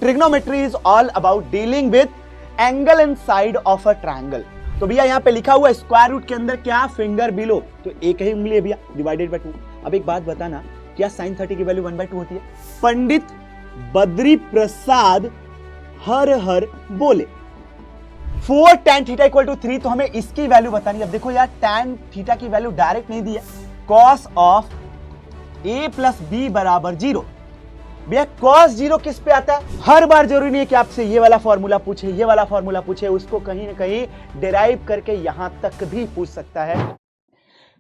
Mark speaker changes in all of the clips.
Speaker 1: Trigonometry is all about dealing with angle in side of a triangle. तो भैया यहाँ पे लिखा हुआ है स्क्वायर रूट के अंदर क्या फिंगर बिलो, तो एक ही उंगली है भैया, डिवाइडेड बाय 2। अब एक बात बताना, क्या sin 30 की वैल्यू 1/2 होती है? पंडित बद्री प्रसाद हर बोले 4 tan थीटा इक्वल टू 3, तो हमें इसकी वैल्यू बतानी है। अब देखो यार, tan थीटा की वैल्यू डायरेक्ट नहीं दी है, cos of a plus b बराबर 0। भैया cos 0 किस पे आता है? हर बार जरूरी नहीं है कि आपसे ये वाला फॉर्मूला पूछे, ये वाला फॉर्मूला पूछे, उसको कहीं ना कहीं डिराइव करके यहां तक भी पूछ सकता है।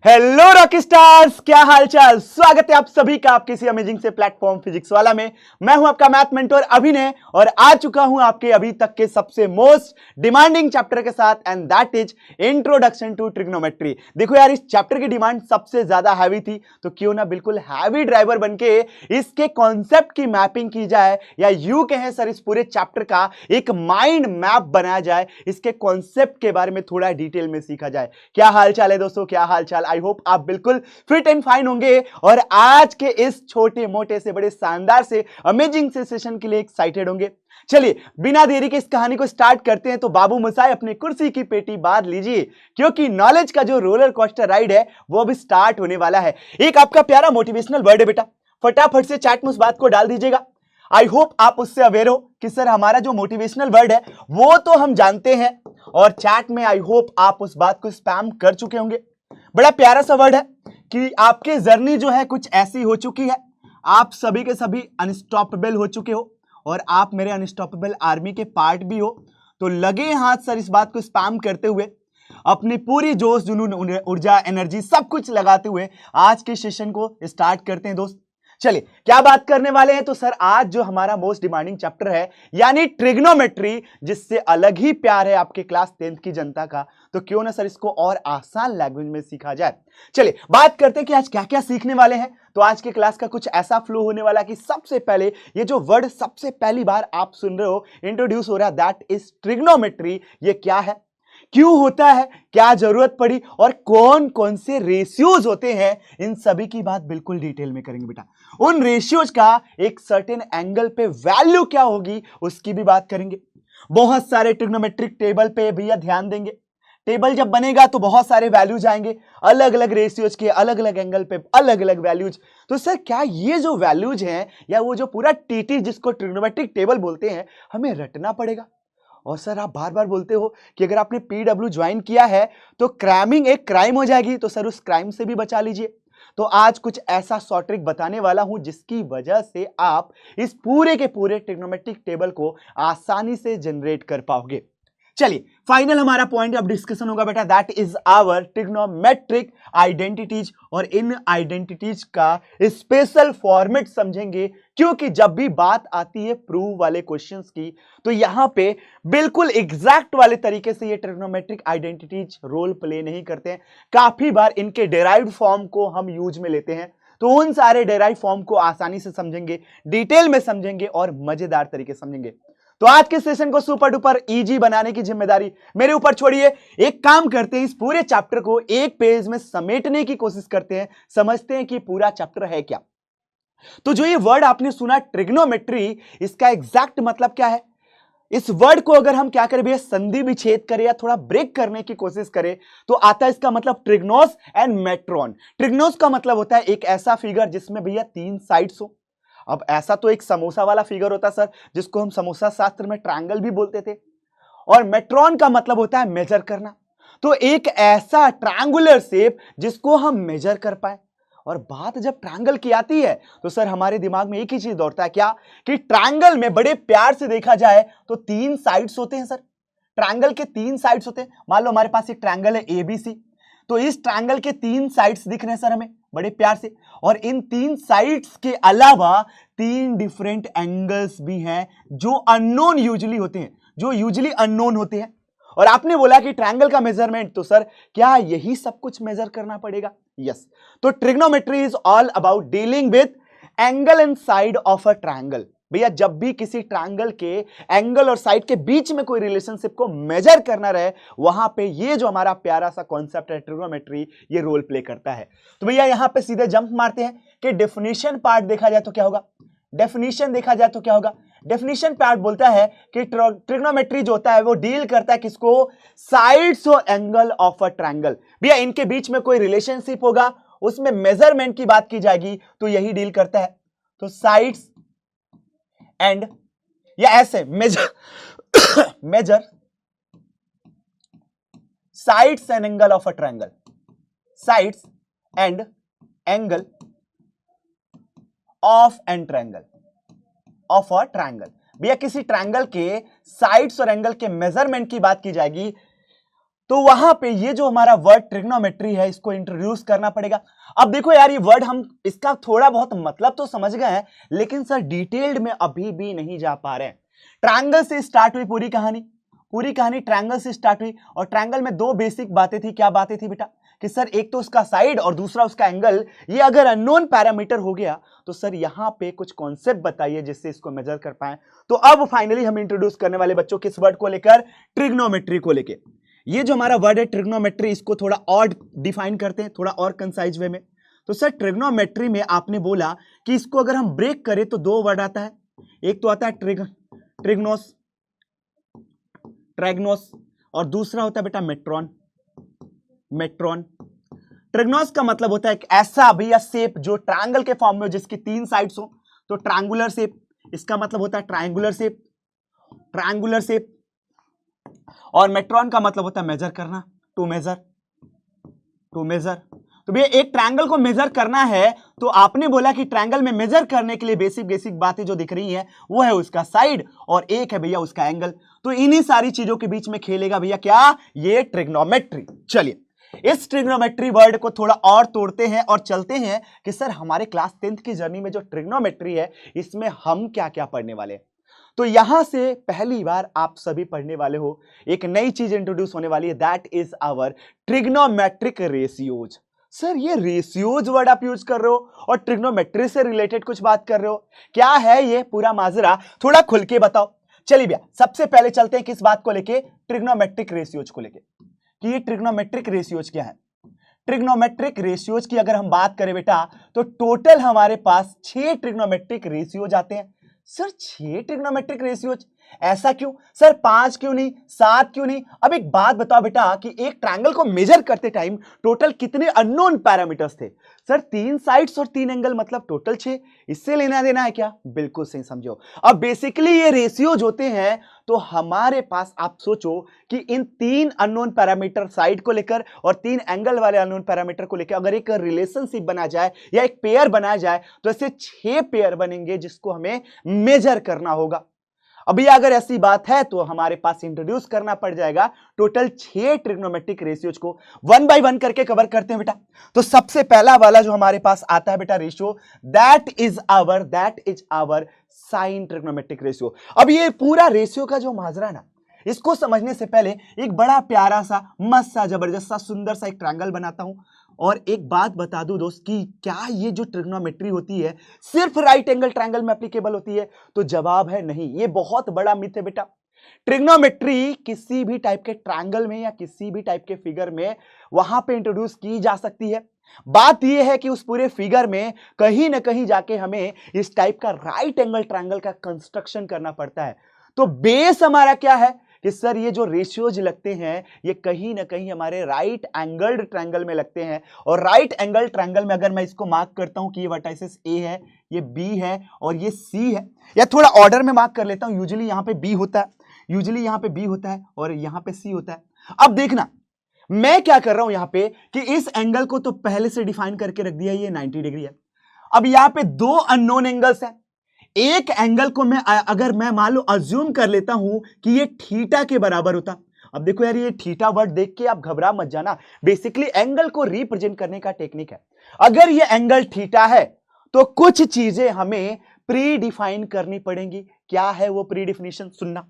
Speaker 1: हेलो रॉक स्टार्स, क्या हालचाल, स्वागत है आप सभी का आपके इसी अमेजिंग से प्लेटफॉर्म फिजिक्स वाला में। मैं हूं आपका मैथ मेंटर अभिनय और आ चुका हूं आपके अभी तक के सबसे मोस्ट डिमांडिंग चैप्टर के साथ, and that is introduction to trigonometry. देखो यार, इस चैप्टर की डिमांड सबसे ज्यादा हैवी थी, तो क्यों ना बिल्कुल हैवी ड्राइवर बनके इसके कॉन्सेप्ट की मैपिंग की जाए, या यूं कहें सर इस पूरे चैप्टर का एक माइंड मैप बनाया जाए, इसके कॉन्सेप्ट के बारे में थोड़ा डिटेल में सीखा जाए। क्या हालचाल है दोस्तों, क्या हालचाल? आई होप आप बिल्कुल फिट एंड फाइन होंगे और आज के इस छोटे मोटे से बड़े शानदार से अमेजिंग से सेशन के लिए एक्साइटेड होंगे। चलिए बिना देरी के इस कहानी को स्टार्ट करते हैं। तो बाबू मसाई अपनी कुर्सी की पेटी बांध लीजिए, क्योंकि नॉलेज का जो रोलर कोस्टर राइड है वो अभी स्टार्ट होने वाला है। एक आपका प्यारा मोटिवेशनल वर्ड है बेटा, फटाफट से चैट में उस बात को डाल दीजिएगा। आई होप आप उससे अवेयर हो कि सर हमारा जो मोटिवेशनल वर्ड है वो तो हम जानते हैं, और चैट में आई होप आप उस बात को स्पैम कर चुके होंगे। बड़ा प्यारा सा वर्ड है कि आपकी जर्नी जो है कुछ ऐसी हो चुकी है, आप सभी के सभी अनस्टॉपेबल हो चुके हो और आप मेरे अनस्टॉपेबल आर्मी के पार्ट भी हो। तो लगे हाथ सर इस बात को स्पैम करते हुए, अपनी पूरी जोश जुनून ऊर्जा एनर्जी सब कुछ लगाते हुए आज के सेशन को स्टार्ट करते हैं दोस्त। चलिए क्या बात करने वाले हैं, तो सर आज जो हमारा मोस्ट डिमांडिंग चैप्टर है यानी ट्रिग्नोमेट्री, जिससे अलग ही प्यार है आपके क्लास 10th की जनता का, तो क्यों ना सर इसको और आसान लैंग्वेज में सीखा जाए। चलिए बात करते हैं कि आज क्या क्या सीखने वाले हैं। तो आज के क्लास का कुछ ऐसा फ्लो होने वाला कि सबसे पहले ये जो वर्ड सबसे पहली बार आप सुन रहे हो, इंट्रोड्यूस हो रहा है, दैट इज ट्रिग्नोमेट्री। ये क्या है, क्यों होता है, क्या जरूरत पड़ी और कौन कौन से रेशियोज होते हैं, इन सभी की बात बिल्कुल डिटेल में करेंगे बेटा। उन रेशियोज का एक सर्टेन एंगल पे वैल्यू क्या होगी उसकी भी बात करेंगे। बहुत सारे ट्रिग्नोमेट्रिक टेबल पे भैया ध्यान देंगे। टेबल जब बनेगा तो बहुत सारे वैल्यूज आएंगे, अलग अलग रेशियोज के, अलग अलग एंगल पे अलग अलग वैल्यूज। तो सर क्या ये जो वैल्यूज हैं या वो जो पूरा टीटी जिसको ट्रिग्नोमेट्रिक टेबल बोलते हैं, हमें रटना पड़ेगा? और सर आप बार बार बोलते हो कि अगर आपने पीडब्ल्यू ज्वाइन किया है तो क्रैमिंग एक क्राइम हो जाएगी, तो सर उस क्राइम से भी बचा लीजिए। तो आज कुछ ऐसा शॉर्ट ट्रिक बताने वाला हूं जिसकी वजह से आप इस पूरे के पूरे ट्रिग्नोमेट्रिक टेबल को आसानी से जनरेट कर पाओगे। चलिए फाइनल हमारा पॉइंट अब डिस्कशन होगा बेटा, that is our trigonometric identities, और इन आइडेंटिटीज का स्पेशल फॉर्मेट समझेंगे, क्योंकि जब भी बात आती है प्रूव वाले क्वेश्चंस की, तो यहां पे बिल्कुल एग्जैक्ट वाले तरीके से ये ट्रिग्नोमेट्रिक आइडेंटिटीज रोल प्ले नहीं करते हैं। काफी बार इनके डेराइव्ड फॉर्म को हम यूज में लेते हैं, तो उन सारे डेराइव फॉर्म को आसानी से समझेंगे, डिटेल में समझेंगे और मजेदार तरीके समझेंगे। तो आज के सेशन को सुपर डुपर इजी बनाने की जिम्मेदारी मेरे ऊपर छोड़िए। एक काम करते हैं, इस पूरे चैप्टर को एक पेज में समेटने की कोशिश करते हैं, समझते हैं कि पूरा चैप्टर है क्या। तो जो ये वर्ड आपने सुना ट्रिग्नोमेट्री, इसका एग्जैक्ट मतलब क्या है? इस वर्ड को अगर हम क्या करें भैया, संधि विच्छेद करें या थोड़ा ब्रेक करने की कोशिश करें, तो आता है इसका मतलब ट्रिग्नोस एंड मेट्रॉन। ट्रिग्नोस का मतलब होता है एक ऐसा फिगर जिसमें भैया 3 साइड्स हो। अब ऐसा तो एक समोसा वाला फिगर होता है सर, जिसको हम समोसा शास्त्र में ट्रायंगल भी बोलते थे। और मेट्रॉन का मतलब होता है मेजर करना, तो एक ऐसा ट्रायंगुलर शेप जिसको हम मेजर कर पाए। और बात जब ट्रायंगल की आती है तो सर हमारे दिमाग में एक ही चीज दौड़ता है, क्या कि ट्रायंगल में बड़े प्यार से देखा जाए तो 3 साइड्स होते हैं सर। ट्रायंगल के 3 साइड्स होते हैं। मान लो हमारे पास एक ट्रायंगल है एबीसी, तो इस ट्रायंगल के 3 साइड्स दिख रहे हैं सर हमें बड़े प्यार से, और इन 3 साइड्स के अलावा 3 डिफरेंट एंगल्स भी हैं जो अननोन यूजुअली होते हैं, जो यूजुअली अननोन होते हैं। और आपने बोला कि ट्रायंगल का मेजरमेंट, तो सर क्या यही सब कुछ मेजर करना पड़ेगा? यस। तो trigonometry is all about dealing with angle and side of a triangle. भैया जब भी किसी ट्रायंगल के एंगल और साइड के बीच में कोई रिलेशनशिप को मेजर करना रहे, वहां पे ये जो हमारा प्यारा सा कॉन्सेप्ट है ट्रिग्नोमेट्री, ये रोल प्ले करता है। तो भैया यहां पे सीधे जंप मारते हैं कि डेफिनेशन पार्ट देखा जाए तो क्या होगा। डेफिनेशन देखा जाए तो क्या होगा, डेफिनेशन पार्ट बोलता है कि ट्रिग्नोमेट्री जो होता है वो डील करता है किसको, साइड्स और एंगल ऑफ अ ट्रायंगल। भैया इनके बीच में कोई रिलेशनशिप होगा, उसमें मेजरमेंट की बात की जाएगी तो यही डील करता है। तो साइड्स एंड, या ऐसे major sides and angle of a triangle, sides and angle of an triangle, of a triangle. भैया किसी ट्रायंगल के साइड्स और एंगल के मेजरमेंट की बात की जाएगी तो वहां पे ये जो हमारा वर्ड ट्रिग्नोमेट्री है इसको इंट्रोड्यूस करना पड़ेगा। अब देखो यार, ये वर्ड हम इसका थोड़ा बहुत मतलब तो समझ गए हैं, लेकिन सर डिटेल्ड में अभी भी नहीं जा पा रहे हैं। ट्रायंगल से स्टार्ट हुई पूरी कहानी ट्रायंगल से स्टार्ट हुई, और ट्रायंगल में दो बेसिक बातें थी। क्या बातें थी बेटा? कि सर एक तो उसका साइड और दूसरा उसका एंगल, ये अगर अननोन पैरामीटर हो गया तो सर यहां पे कुछ कॉन्सेप्ट बताइए जिससे इसको मेजर कर पाए। तो अब फाइनली हम इंट्रोड्यूस करने वाले बच्चों किस वर्ड को लेकर, ट्रिग्नोमेट्री को लेकर। ये जो हमारा वर्ड है ट्रिग्नोमेट्री, इसको थोड़ा और डिफाइन करते हैं, थोड़ा और कंसाइज वे में। तो सर ट्रिग्नोमेट्री में आपने बोला कि इसको अगर हम ब्रेक करें तो दो वर्ड आता है, एक तो आता है ट्रिग्नोस, ट्रैग्नोस, और दूसरा होता है बेटा मेट्रॉन। ट्रिग्नोस का मतलब होता है एक ऐसा भैया शेप जो ट्रायंगल के फॉर्म में हो, जिसकी तीन साइड्स हो, तो ट्रायंगुलर शेप, इसका मतलब होता है ट्रायंगुलर शेप। और मेट्रॉन का मतलब होता है मेजर करना, टू मेजर। तो भैया एक ट्रायंगल को मेजर करना है तो आपने बोला कि ट्रायंगल में मेजर करने के लिए बेसिक बातें जो दिख रही हैं वो है उसका साइड और एक है भैया उसका एंगल। तो इन्हीं सारी चीजों के बीच में खेलेगा भैया क्या, ये ट्रिग्नोमेट्री। चलिए इस ट्रिग्नोमेट्री वर्ड को थोड़ा और तोड़ते हैं और चलते हैं कि सर हमारे क्लास 10th की जर्नी में जो ट्रिग्नोमेट्री है इसमें हम क्या क्या पढ़ने वाले हैं। तो यहां से पहली बार आप सभी पढ़ने वाले हो, एक नई चीज इंट्रोड्यूस होने वाली है, that is our trigonometric ratios. Sir ये रेशियोज वर्ड आप यूज कर रहे हो और ट्रिग्नोमेट्री से रिलेटेड कुछ बात कर रहे हो, क्या है ये पूरा माजरा, थोड़ा खुल के बताओ। चलिए भैया सबसे पहले चलते हैं किस बात को लेके, ट्रिग्नोमेट्रिक रेशियोज को लेके, कि ये ट्रिग्नोमेट्रिक रेशियोज क्या है। ट्रिग्नोमेट्रिक रेशियोज की अगर हम बात करें बेटा तो टोटल हमारे पास 6 ट्रिग्नोमेट्रिक रेशियोज आते हैं। सर 6 ट्रिग्नोमेट्रिक रेशियोज, ऐसा क्यों सर, 5 क्यों नहीं, 7 क्यों नहीं? अब एक बात बताओ बेटा कि एक ट्रायंगल को मेजर करते टाइम टोटल कितने अननोन पैरामीटर्स थे? सर 3 साइड्स और 3 एंगल मतलब टोटल 6। इससे लेना देना है क्या? बिल्कुल सही समझो। अब बेसिकली ये रेशियोज होते हैं तो हमारे पास आप सोचो कि इन 3 अननोन पैरामीटर साइड को लेकर और 3 एंगल वाले अननोन पैरामीटर को लेकर अगर एक रिलेशनशिप बना जाए या एक पेयर बनाया जाए तो ऐसे 6 पेयर बनेंगे जिसको हमें मेजर करना होगा। अभी अगर ऐसी बात है तो हमारे पास इंट्रोड्यूस करना पड़ जाएगा टोटल 6 ट्रिग्नोमेट्रिक रेशियोज को, वन बाय वन करके कवर करते हैं बेटा। तो सबसे पहला वाला जो हमारे पास आता है बेटा ratio, that is our sine trigonometric ratio. अब ये पूरा रेशियो का जो माजरा ना, इसको समझने से पहले एक बड़ा प्यारा सा मस्त सा जबरदस्त सा सुंदर सा एक ट्रायंगल बनाता हूं। और एक बात बता दूं दोस्त कि क्या ये जो ट्रिग्नोमेट्री होती है सिर्फ राइट एंगल ट्रायंगल में एप्लीकेबल होती है? तो जवाब है नहीं, ये बहुत बड़ा मिथ है बेटा। ट्रिग्नोमेट्री किसी भी टाइप के ट्रायंगल में या किसी भी टाइप के फिगर में वहां पे इंट्रोड्यूस की जा सकती है। बात यह है कि उस पूरे फिगर में कहीं ना कहीं जाके हमें इस टाइप का राइट एंगल ट्रायंगल का कंस्ट्रक्शन करना पड़ता है। तो बेस हमारा क्या है कि सर ये जो रेशियोज लगते हैं ये कहीं ना कहीं हमारे राइट एंगल्ड ट्रायंगल में लगते हैं। और राइट एंगल ट्रायंगल में अगर मैं इसको मार्क करता हूं कि ये वर्टाइसिस ए है, ये बी है और ये सी है, या थोड़ा ऑर्डर में मार्क कर लेता हूं, यूजुअली यहां पे बी होता है और यहां पे सी होता है। अब देखना मैं क्या कर रहा हूं यहां पे कि इस एंगल को तो पहले से डिफाइन करके रख दिया, ये 90 डिग्री है। अब यहां पे 2 अननोन एंगल्स हैं। एक एंगल को अगर मैं मान लो अज्यूम कर लेता हूं कि ये थीटा के बराबर होता। अब देखो यार, ये थीटा वर्ड देख के आप घबरा मत जाना, बेसिकली एंगल को रिप्रेजेंट करने का टेक्निक है। अगर ये एंगल थीटा है तो कुछ चीजें हमें प्री डिफाइन करनी पड़ेंगी। क्या है वो प्री डिफिनेशन? सुनना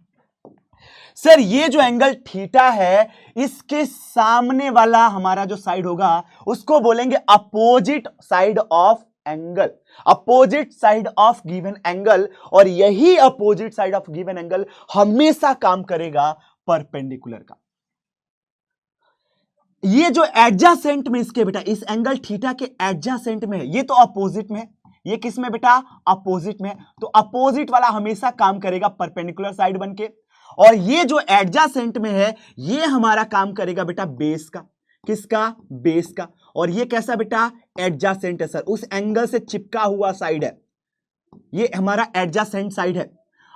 Speaker 1: सर, ये जो एंगल थीटा है इसके सामने वाला हमारा जो साइड होगा उसको बोलेंगे opposite side of angle, opposite side of given angle. और यही opposite side of given angle हमेशा काम करेगा परपेंडिकुलर का। ये जो एडजासेंट में इसके बेटा, इस एंगल थीटा के एडजासेंट में है, ये तो अपोजिट में है, ये किस में बेटा, अपोजिट में। तो अपोजिट वाला हमेशा काम करेगा परपेंडिकुलर साइड बनके, और ये जो एडजासेंट में है ये हमारा काम करेगा बेटा बेस का। किसका, बेस का। और ये कैसा बेटा, एडजासेंट है सर, उस एंगल से चिपका हुआ साइड है, ये हमारा एडजासेंट साइड है।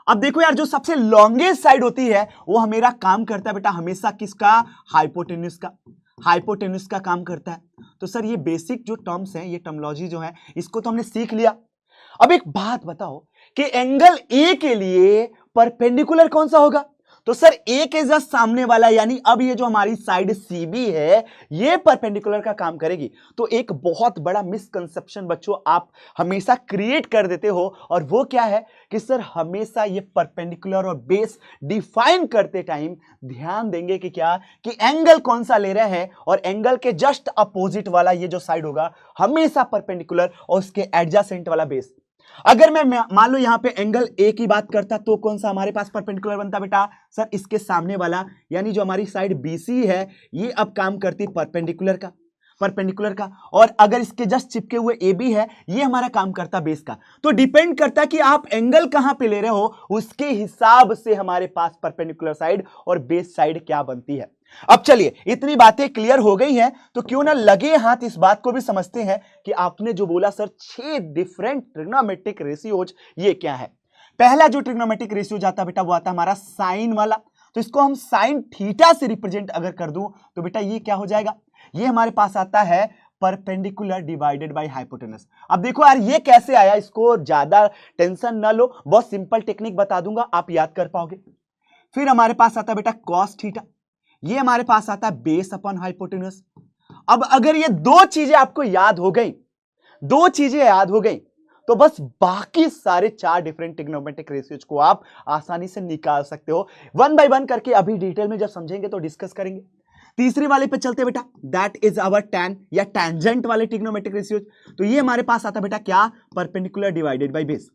Speaker 1: अब देखो यार, जो सबसे लॉन्गेस्ट साइड होती है वो हमेरा काम करता है बेटा हमेशा किसका, हाइपोटेन्यूस का। हाइपोटेन्यूस का काम करता है। तो सर ये बेसिक जो टर्म्स हैं, ये टर्मिनोलॉजी जो है, इसको तो हमने सीख लिया। अब एक बात बताओ कि एंगल ए के लिए परपेंडिकुलर कौन सा होगा? तो सर ए के जस्ट सामने वाला, यानी अब ये जो हमारी साइड सीबी है ये परपेंडिकुलर का काम करेगी। तो एक बहुत बड़ा मिसकंसेप्शन बच्चों आप हमेशा क्रिएट कर देते हो, और वो क्या है कि सर हमेशा ये परपेंडिकुलर और बेस डिफाइन करते टाइम ध्यान देंगे कि क्या, कि एंगल कौन सा ले रहे हैं, और एंगल के जस्ट अपोजिट वाला ये जो साइड होगा हमेशा परपेंडिकुलर, और उसके एडजासेंट वाला बेस। अगर मैं मान लो यहां पे एंगल ए की बात करता तो कौन सा हमारे पास परपेंडिकुलर बनता बेटा, सर इसके सामने वाला, यानी जो हमारी साइड बीसी है ये अब काम करती परपेंडिकुलर का, परपेंडिकुलर का। और अगर इसके जस्ट चिपके हुए ए बी है ये हमारा काम करता बेस का। तो डिपेंड करता है कि आप एंगल कहां पे ले रहे हो, उसके हिसाब से हमारे पास परपेंडिकुलर साइड और बेस साइड क्या बनती है। अब चलिए, इतनी बातें क्लियर हो गई हैं तो क्यों ना लगे हाथ इस बात को भी समझते हैं कि आपने जो बोला सर 6 डिफरेंट ट्रिग्नोमेट्रिक रेशियोज, ये क्या है। पहला जो ट्रिग्नोमेट्रिक रेशियो आता बेटा वो आता हमारा साइन वाला। तो इसको हम साइन थीटा से रिप्रेजेंट अगर कर दूं तो बेटा ये क्या हो जाएगा, ये हमारे पास आता है परपेंडिकुलर डिवाइडेड बाय हाइपोटेनस। अब देखो यार ये कैसे आया, इसको ज्यादा टेंशन ना लो, बहुत सिंपल टेक्निक बता दूंगा, आप याद कर पाओगे। फिर हमारे पास आता बेटा कॉस थीटा, ये हमारे पास आता है बेस अपॉन हाइपोटेन्यूस। अब अगर ये दो चीजें आपको याद हो गई, दो चीजें याद हो गई, तो बस बाकी सारे 4 डिफरेंट ट्रिग्नोमेट्रिक रेशियोज को आप आसानी से निकाल सकते हो। वन बाय वन करके अभी डिटेल में जब समझेंगे तो डिस्कस करेंगे। तीसरे वाले पे चलते बेटा, दैट इज आवर टैन या टैंजेंट वाले ट्रिग्नोमेट्रिक रेशियोज। तो ये हमारे पास आता बेटा क्या, परपेंडिकुलर डिवाइडेड बाय बेस।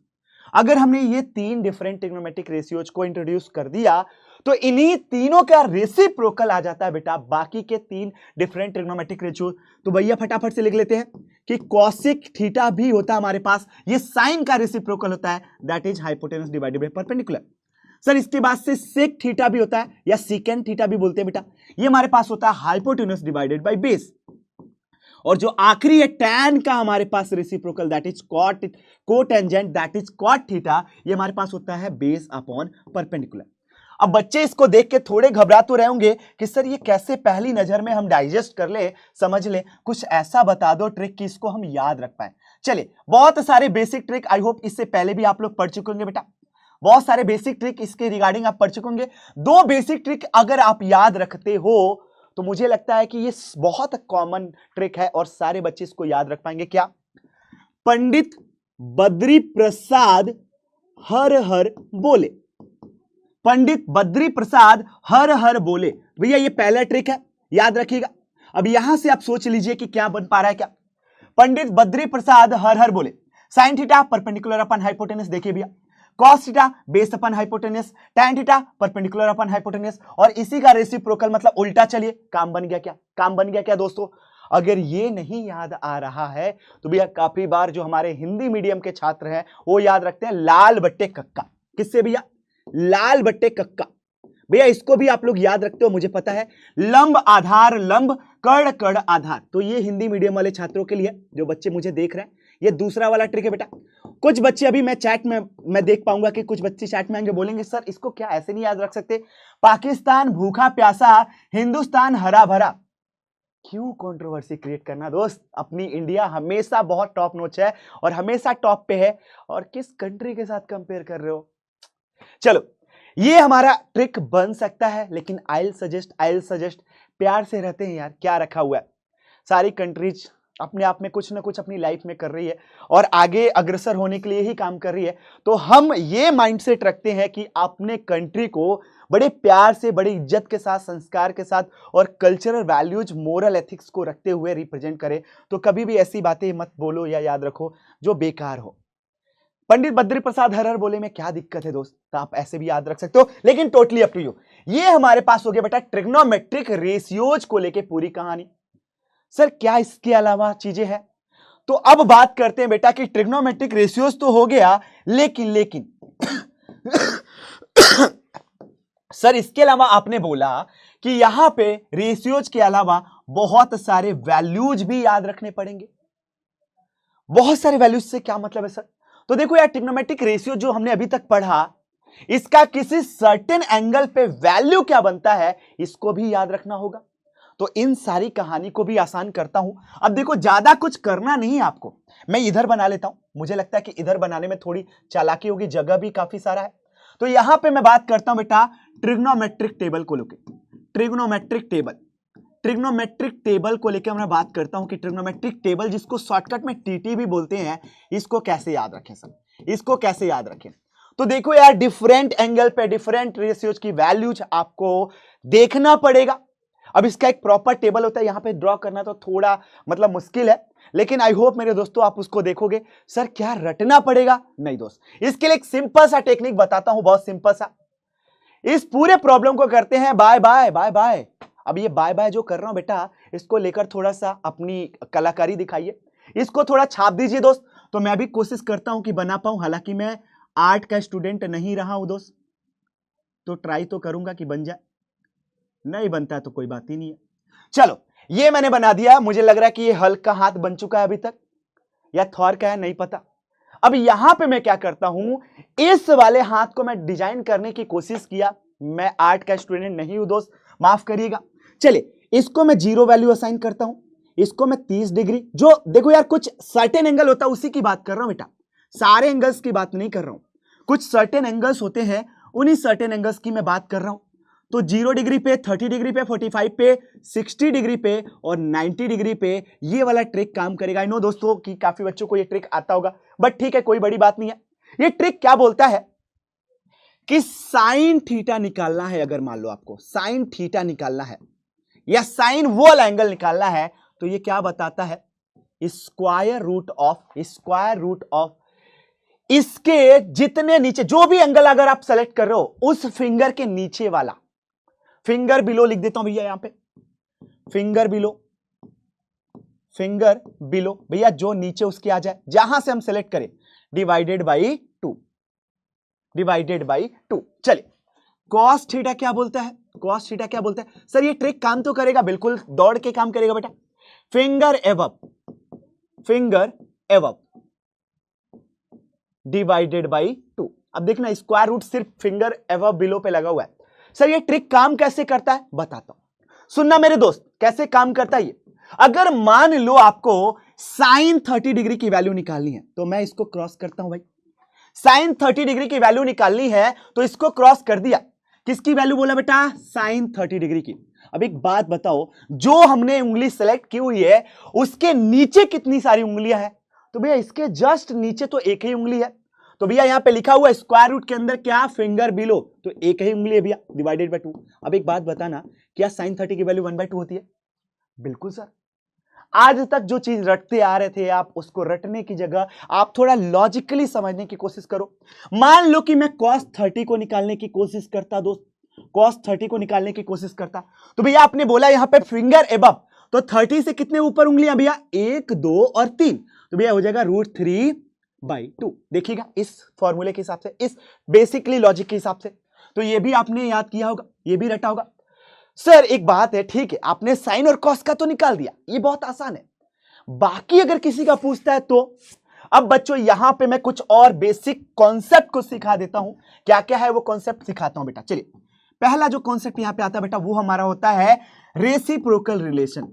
Speaker 1: अगर हमने ये 3 डिफरेंट ट्रिग्नोमेट्रिक रेशियोज को इंट्रोड्यूस कर दिया तो इन्हीं तीनों का रेसिप्रोकल आ जाता है बेटा बाकी के 3 डिफरेंट ट्रिग्नोमेट्रिक रेशियो। तो भैया फटाफट से लिख लेते हैं कि कॉसिक थीटा भी होता है हमारे पास, ये साइन का रेसिप्रोकल होता है, that is hypotenuse divided by perpendicular. Sir इसके बाद से सेक थीटा भी होता है या सीकेंड थीटा भी बोलते हैं बेटा, ये हमारे पास होता है हाइपोटेनस डिवाइडेड बाय बेस। और जो आखिरी है टैन का हमारे पास reciprocal, that is cot cotangent, that is cot theta, ये हमारे पास होता है बेस अपॉन परपेंडिकुलर। अब बच्चे इसको देख के थोड़े घबरा तो रहे होंगे कि सर ये कैसे पहली नजर में हम डाइजेस्ट कर ले, समझ ले, कुछ ऐसा बता दो ट्रिक कि इसको हम याद रख पाए। चलिए, बहुत सारे बेसिक ट्रिक आई होप इससे पहले भी आप लोग पढ़ चुके होंगे बेटा, बहुत सारे बेसिक ट्रिक इसके रिगार्डिंग आप पढ़ चुके होंगे। 2 बेसिक ट्रिक अगर आप याद रखते हो तो मुझे लगता है कि ये बहुत कॉमन ट्रिक है और सारे बच्चे इसको याद रख पाएंगे। क्या, पंडित बद्री प्रसाद हर हर बोले, पंडित बद्री प्रसाद हर हर बोले, भैया ये पहला ट्रिक है, याद रखिएगा। अब यहां से आप सोच लीजिए कि क्या बन पा रहा है। क्या, पंडित बद्री प्रसाद हर हर बोले, sine theta perpendicular upon hypotenuse, देखिए भैया cos theta base upon hypotenuse, tan theta perpendicular upon hypotenuse, और इसी का रेसिप्रोकल मतलब उल्टा। चलिए, काम बन गया क्या, काम बन गया क्या दोस्तों। अगर ये नहीं याद आ रहा है तो भैया काफी बार जो हमारे हिंदी मीडियम के छात्र हैं वो याद रखते हैं लाल बट्टे कक्का। किससे भैया, लाल बट्टे कक्का। भैया इसको भी आप लोग याद रखते हो मुझे पता है, लंब आधार लंब, कड़ कड़ आधार। तो ये हिंदी मीडियम वाले छात्रों के लिए, जो बच्चे मुझे देख रहे हैं, ये दूसरा वाला ट्रिक है बेटा। कुछ बच्चे अभी मैं चैट में मैं देख पाऊंगा कि कुछ बच्चे चैट में आएंगे, बोलेंगे सर इसको क्या ऐसे नहीं याद रख सकते, पाकिस्तान भूखा प्यासा, हिंदुस्तान हरा भरा। क्यों कंट्रोवर्सी क्रिएट करना दोस्त, अपनी इंडिया हमेशा बहुत टॉप नॉच है और हमेशा टॉप पे है, और किस कंट्री के साथ कंपेयर कर रहे हो। चलो, ये हमारा ट्रिक बन सकता है, लेकिन आई सजेस्ट प्यार से रहते हैं यार, क्या रखा हुआ है। सारी कंट्रीज अपने आप में कुछ ना कुछ अपनी लाइफ में कर रही है और आगे अग्रसर होने के लिए ही काम कर रही है। तो हम ये माइंडसेट रखते हैं कि अपने कंट्री को बड़े प्यार से, बड़ी इज्जत के साथ, संस्कार के साथ और कल्चरल वैल्यूज, मोरल एथिक्स को रखते हुए रिप्रेजेंट करें। तो कभी भी ऐसी बातें मत बोलो या याद रखो जो बेकार हो। पंडित बद्री प्रसाद हर हर बोले में क्या दिक्कत है दोस्त, तो आप ऐसे भी याद रख सकते हो, लेकिन टोटली अप टू यू। ये हमारे पास हो गया बेटा ट्रिग्नोमेट्रिक रेशियोज को लेके पूरी कहानी। सर क्या इसके अलावा चीजें हैं, तो अब बात करते हैं बेटा कि ट्रिग्नोमेट्रिक रेशियोज तो हो गया, लेकिन सर इसके अलावा आपने बोला कि यहां पे रेशियोज के अलावा बहुत सारे वैल्यूज भी याद रखने पड़ेंगे। बहुत सारे वैल्यूज से क्या मतलब है सर? तो देखो यार, ट्रिग्नोमेट्रिक रेशियो जो हमने अभी तक पढ़ा, इसका किसी सर्टेन एंगल पे वैल्यू क्या बनता है, इसको भी याद रखना होगा। तो इन सारी कहानी को भी आसान करता हूं। अब देखो, ज्यादा कुछ करना नहीं है आपको, मैं इधर बना लेता हूं। मुझे लगता है कि इधर बनाने में थोड़ी चालाकी होगी, जगह भी काफी सारा है। तो यहां पे मैं बात करता हूं बेटा ट्रिग्नोमेट्रिक टेबल को लेकर। ट्रिग्नोमेट्रिक टेबल को लेकर मैं बात करता हूं कि ट्रिग्नोमेट्रिक टेबल, जिसको शॉर्टकट में टीटी भी बोलते हैं, इसको कैसे याद रखें सर, इसको कैसे याद रखें? तो देखो यार, डिफरेंट एंगल पे डिफरेंट रेशियोज की वैल्यूज आपको देखना पड़ेगा। अब इसका एक प्रॉपर टेबल होता है, यहां पे ड्रॉ करना तो थोड़ा मतलब मुश्किल है, लेकिन आई होप मेरे दोस्तों आप उसको देखोगे। सर क्या रटना पड़ेगा? नहीं दोस्त, इसके लिए एक सिंपल सा टेक्निक बताता हूं, बहुत सिंपल सा। इस पूरे प्रॉब्लम को करते हैं बाय बाय बाय बाय। अब ये बाय बाय जो कर रहा हूं बेटा, इसको लेकर थोड़ा सा अपनी कलाकारी दिखाइए, इसको थोड़ा छाप दीजिए दोस्त। तो मैं भी कोशिश करता हूं कि बना पाऊं, हालांकि मैं आर्ट का स्टूडेंट नहीं रहा हूं दोस्त, तो ट्राई तो करूंगा कि बन जाए। नहीं बनता तो कोई बात ही नहीं है। चलो, ये मैंने बना दिया। मुझे लग रहा है कि ये हल्क का हाथ बन चुका है अभी तक, या थॉर का है, नहीं पता। अब यहां पे मैं क्या करता हूं, इस वाले हाथ को मैं डिजाइन करने की कोशिश किया। मैं आर्ट का स्टूडेंट नहीं हूं दोस्त, माफ करिएगा। चलिए, इसको मैं 0 वैल्यू असाइन करता हूं, इसको मैं 30 डिग्री, जो देखो यार कुछ सर्टेन एंगल होता है उसी की बात कर रहा हूं बेटा, सारे एंगल्स की बात नहीं कर रहा हूं। कुछ सर्टेन एंगल्स होते हैं, उन्हीं सर्टेन एंगल्स की मैं बात कर रहा हूं। तो 0 डिग्री पे, 30 डिग्री पे, 45 पे, 60 डिग्री पे और 90 डिग्री पे ये वाला ट्रिक काम करेगा। आई नो दोस्तों कि काफी बच्चों को ये ट्रिक आता होगा, बट ठीक है, कोई बड़ी बात नहीं है। ये ट्रिक क्या बोलता है कि साइन थीटा निकालना है। अगर मान लो आपको साइन थीटा निकालना है या साइन वो वाला एंगल निकालना है, तो ये क्या बताता है, स्क्वायर रूट ऑफ इसके जितने नीचे, जो भी एंगल अगर आप सेलेक्ट कर रहे हो, उस फिंगर के नीचे वाला, फिंगर बिलो लिख देता हूं भैया, यहां पे फिंगर बिलो भैया, जो नीचे उसके आ जाए, जहां से हम सेलेक्ट करें, डिवाइडेड बाई 2। चलिए, कॉस थीटा क्या बोलता है? सर ये ट्रिक काम तो करेगा, बिल्कुल दौड़ के काम करेगा बेटा। Finger एवब divided by 2। अब देखना, स्क्वायर रूट सिर्फ फिंगर एवब बिलो पे लगा हुआ है। सर ये ट्रिक काम कैसे करता है, बताता हूं, सुनना मेरे दोस्त, कैसे काम करता है ये। अगर मान लो आपको साइन 30 डिग्री की वैल्यू निकालनी है, तो मैं इसको क्रॉस करता हूं भाई। साइन 30 डिग्री की वैल्यू निकालनी है, तो इसको क्रॉस कर दिया। किसकी वैल्यू बोला बेटा? साइन 30 डिग्री की। अब एक बात बताओ, जो हमने उंगली सेलेक्ट की हुई है, उसके नीचे कितनी सारी उंगलियां हैं? तो भैया इसके जस्ट नीचे तो एक ही उंगली है। तो भैया यहां पे लिखा हुआ है स्क्वायर रूट के अंदर क्या, फिंगर बिलो, तो एक ही उंगली है भैया, डिवाइडेड बाय 2। अब एक बात बताना, क्या साइन 30 की वैल्यू 1/2 होती है? बिल्कुल सर। आज तक जो चीज रटते आ रहे थे आप, उसको रटने की जगह आप थोड़ा लॉजिकली समझने की कोशिश करो। मान लो कि मैं cos 30 को निकालने की कोशिश करता दोस्त, cos 30 को निकालने की कोशिश करता, तो भैया आपने बोला यहां पे फिंगर एबव, तो 30 से कितने ऊपर उंगलियां भैया? 1, 2 और 3, तो भैया हो जाएगा √3/2। देखिएगा इस फॉर्मूले के हिसाब से, इस बेसिकली लॉजिक के हिसाब से, तो ये भी आपने याद किया होगा, ये भी रटा होगा। सर एक बात है, ठीक है, आपने साइन और कॉस का तो निकाल दिया, ये बहुत आसान है। बाकी अगर किसी का पूछता है तो, अब बच्चों यहां पे मैं कुछ और बेसिक कॉन्सेप्ट को सिखा देता हूं। क्या क्या है वो कॉन्सेप्ट सिखाता हूं बेटा। चलिए, पहला जो कॉन्सेप्ट यहां पे आता है बेटा, वो हमारा होता है रेसिप्रोकल रिलेशन।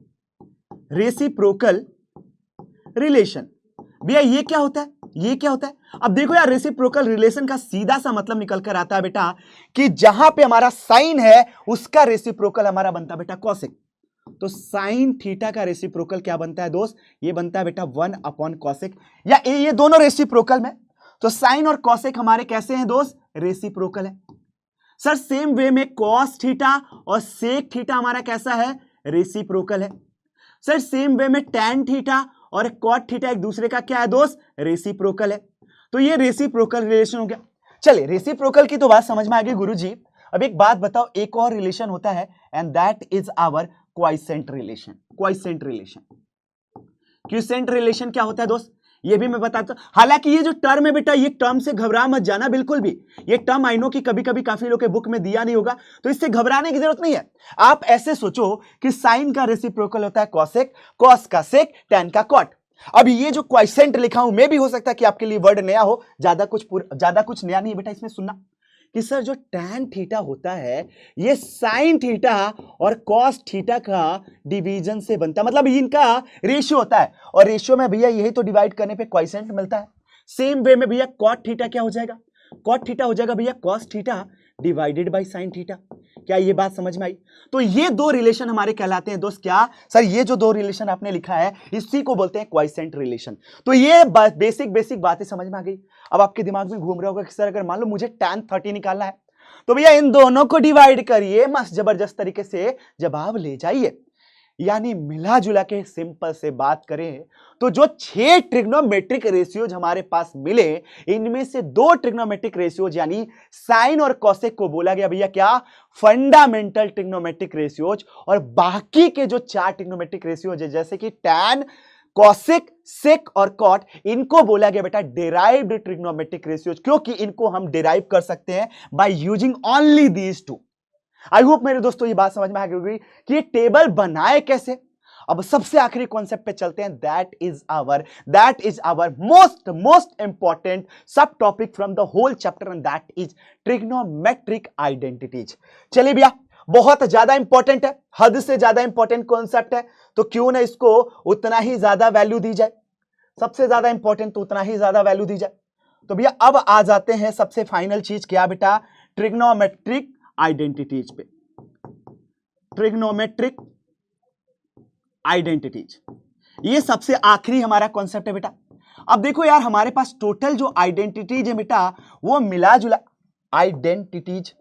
Speaker 1: भैया ये क्या होता है? अब देखो यार, रेसिप्रोकल रिलेशन का सीधा सा मतलब निकल कर आता है बेटा कि जहां पे हमारा साइन है, उसका रेसिप्रोकल हमारा बनता है बेटा कॉसेक। तो साइन थीटा का रेसिप्रोकल क्या बनता है दोस्त? ये बनता है बेटा 1/कॉसेक, या ये दोनों रेसिप्रोकल में। तो साइन और कॉसेक हमारे कैसे हैं दोस्त? रेसिप्रोकल है। सर सेम वे में कॉस थीटा और सेक थीटा हमारा कैसा है? रेसिप्रोकल है। सर सेम वे में टैन थीटा और कॉट थीटा एक दूसरे का क्या है दोस्त? रेसिप्रोकल है। तो ये रेसिप्रोकल रिलेशन हो गया। चलिए, रेसिप्रोकल की तो बात समझ में आ गई गुरुजी। अब एक बात बताओ, एक और रिलेशन होता है, and that is our quotient relation. Quotient relation क्या होता है दोस्त, ये भी मैं बताता हूं। हालांकि ये जो टर्म है बेटा, ये टर्म से घबरा मत जाना बिल्कुल भी। ये टर्म आई नो कि कभी कभी काफी लोग के बुक में दिया नहीं होगा, तो इससे घबराने की जरूरत नहीं है। आप ऐसे सोचो कि साइन का रेसिप्रोकल होता है कॉसेक, कॉस का सेक, टैन का कॉट। अब ये जो क्वाइसेंट लिखा हूं, मैं भी हो सकता है कि आपके लिए वर्ड नया हो, ज्यादा कुछ नया नहीं है बेटा। इसमें सुनना कि सर जो टैन थीटा होता है ये साइन थीटा और कॉस थीटा का डिवीजन से बनता है, मतलब इनका रेशियो होता है, और रेशियो में भैया यही तो डिवाइड करने पे क्वाइसेंट मिलता है। सेम वे में भैया कॉट थीटा क्या हो जाएगा, कॉट थीटा हो जाएगा भैया cos theta divided by sine theta. क्या ये बात समझ में आई? तो ये दो रिलेशन हमारे कहलाते हैं दोस्त क्या सर, ये जो दो रिलेशन आपने लिखा है इसी को बोलते हैं क्वाइसेंट रिलेशन। तो ये बेसिक बातें समझ में आ गई। अब आपके दिमाग में घूम रहा होगा कि सर अगर मान लो मुझे tan 30 निकालना है, तो भैया इन दोनों को डिवाइड करिए, मस्त जबरदस्त तरीके से जवाब ले जाइए। यानी मिला जुला के सिंपल से बात करें तो जो 6 ट्रिग्नोमेट्रिक रेशियोज हमारे पास मिले, इनमें से 2 ट्रिग्नोमेट्रिक रेशियोज यानी साइन और कॉसेक को बोला गया भैया क्या, फंडामेंटल ट्रिग्नोमेट्रिक रेशियोज, और बाकी के जो 4 ट्रिग्नोमेट्रिक रेशियोज है जैसे कि टैन, कॉसेक, सेक और कॉट, इनको बोला गया बेटा डिराइव्ड ट्रिग्नोमेट्रिक रेशियोज, क्योंकि इनको हम डिराइव कर सकते हैं by using only these two. I hope मेरे दोस्तों ये बात समझ में आ गई होगी कि ये टेबल बनाए कैसे। अब सबसे आखिरी कॉन्सेप्ट पे चलते हैं, that is our most important subtopic from the whole chapter, and that is trigonometric identities. चलिए भैया, बहुत ज्यादा इंपॉर्टेंट है, हद से ज्यादा इंपॉर्टेंट कॉन्सेप्ट है, तो क्यों ना इसको उतना ही ज्यादा वैल्यू दी जाए। सबसे ज्यादा इंपॉर्टेंट तो उतना ही ज्यादा वैल्यू दी जाए। तो भैया अब आ जाते हैं सबसे फाइनल चीज क्या बेटा, ट्रिग्नोमेट्रिक आइडेंटिटीज पे। ट्रिग्नोमेट्रिक आइडेंटिटीज ये सबसे आखिरी हमारा कॉन्सेप्ट है बेटा। अब देखो यार, हमारे पास टोटल जो आइडेंटिटीज है बेटा वो मिला जुला आइडेंटिटीज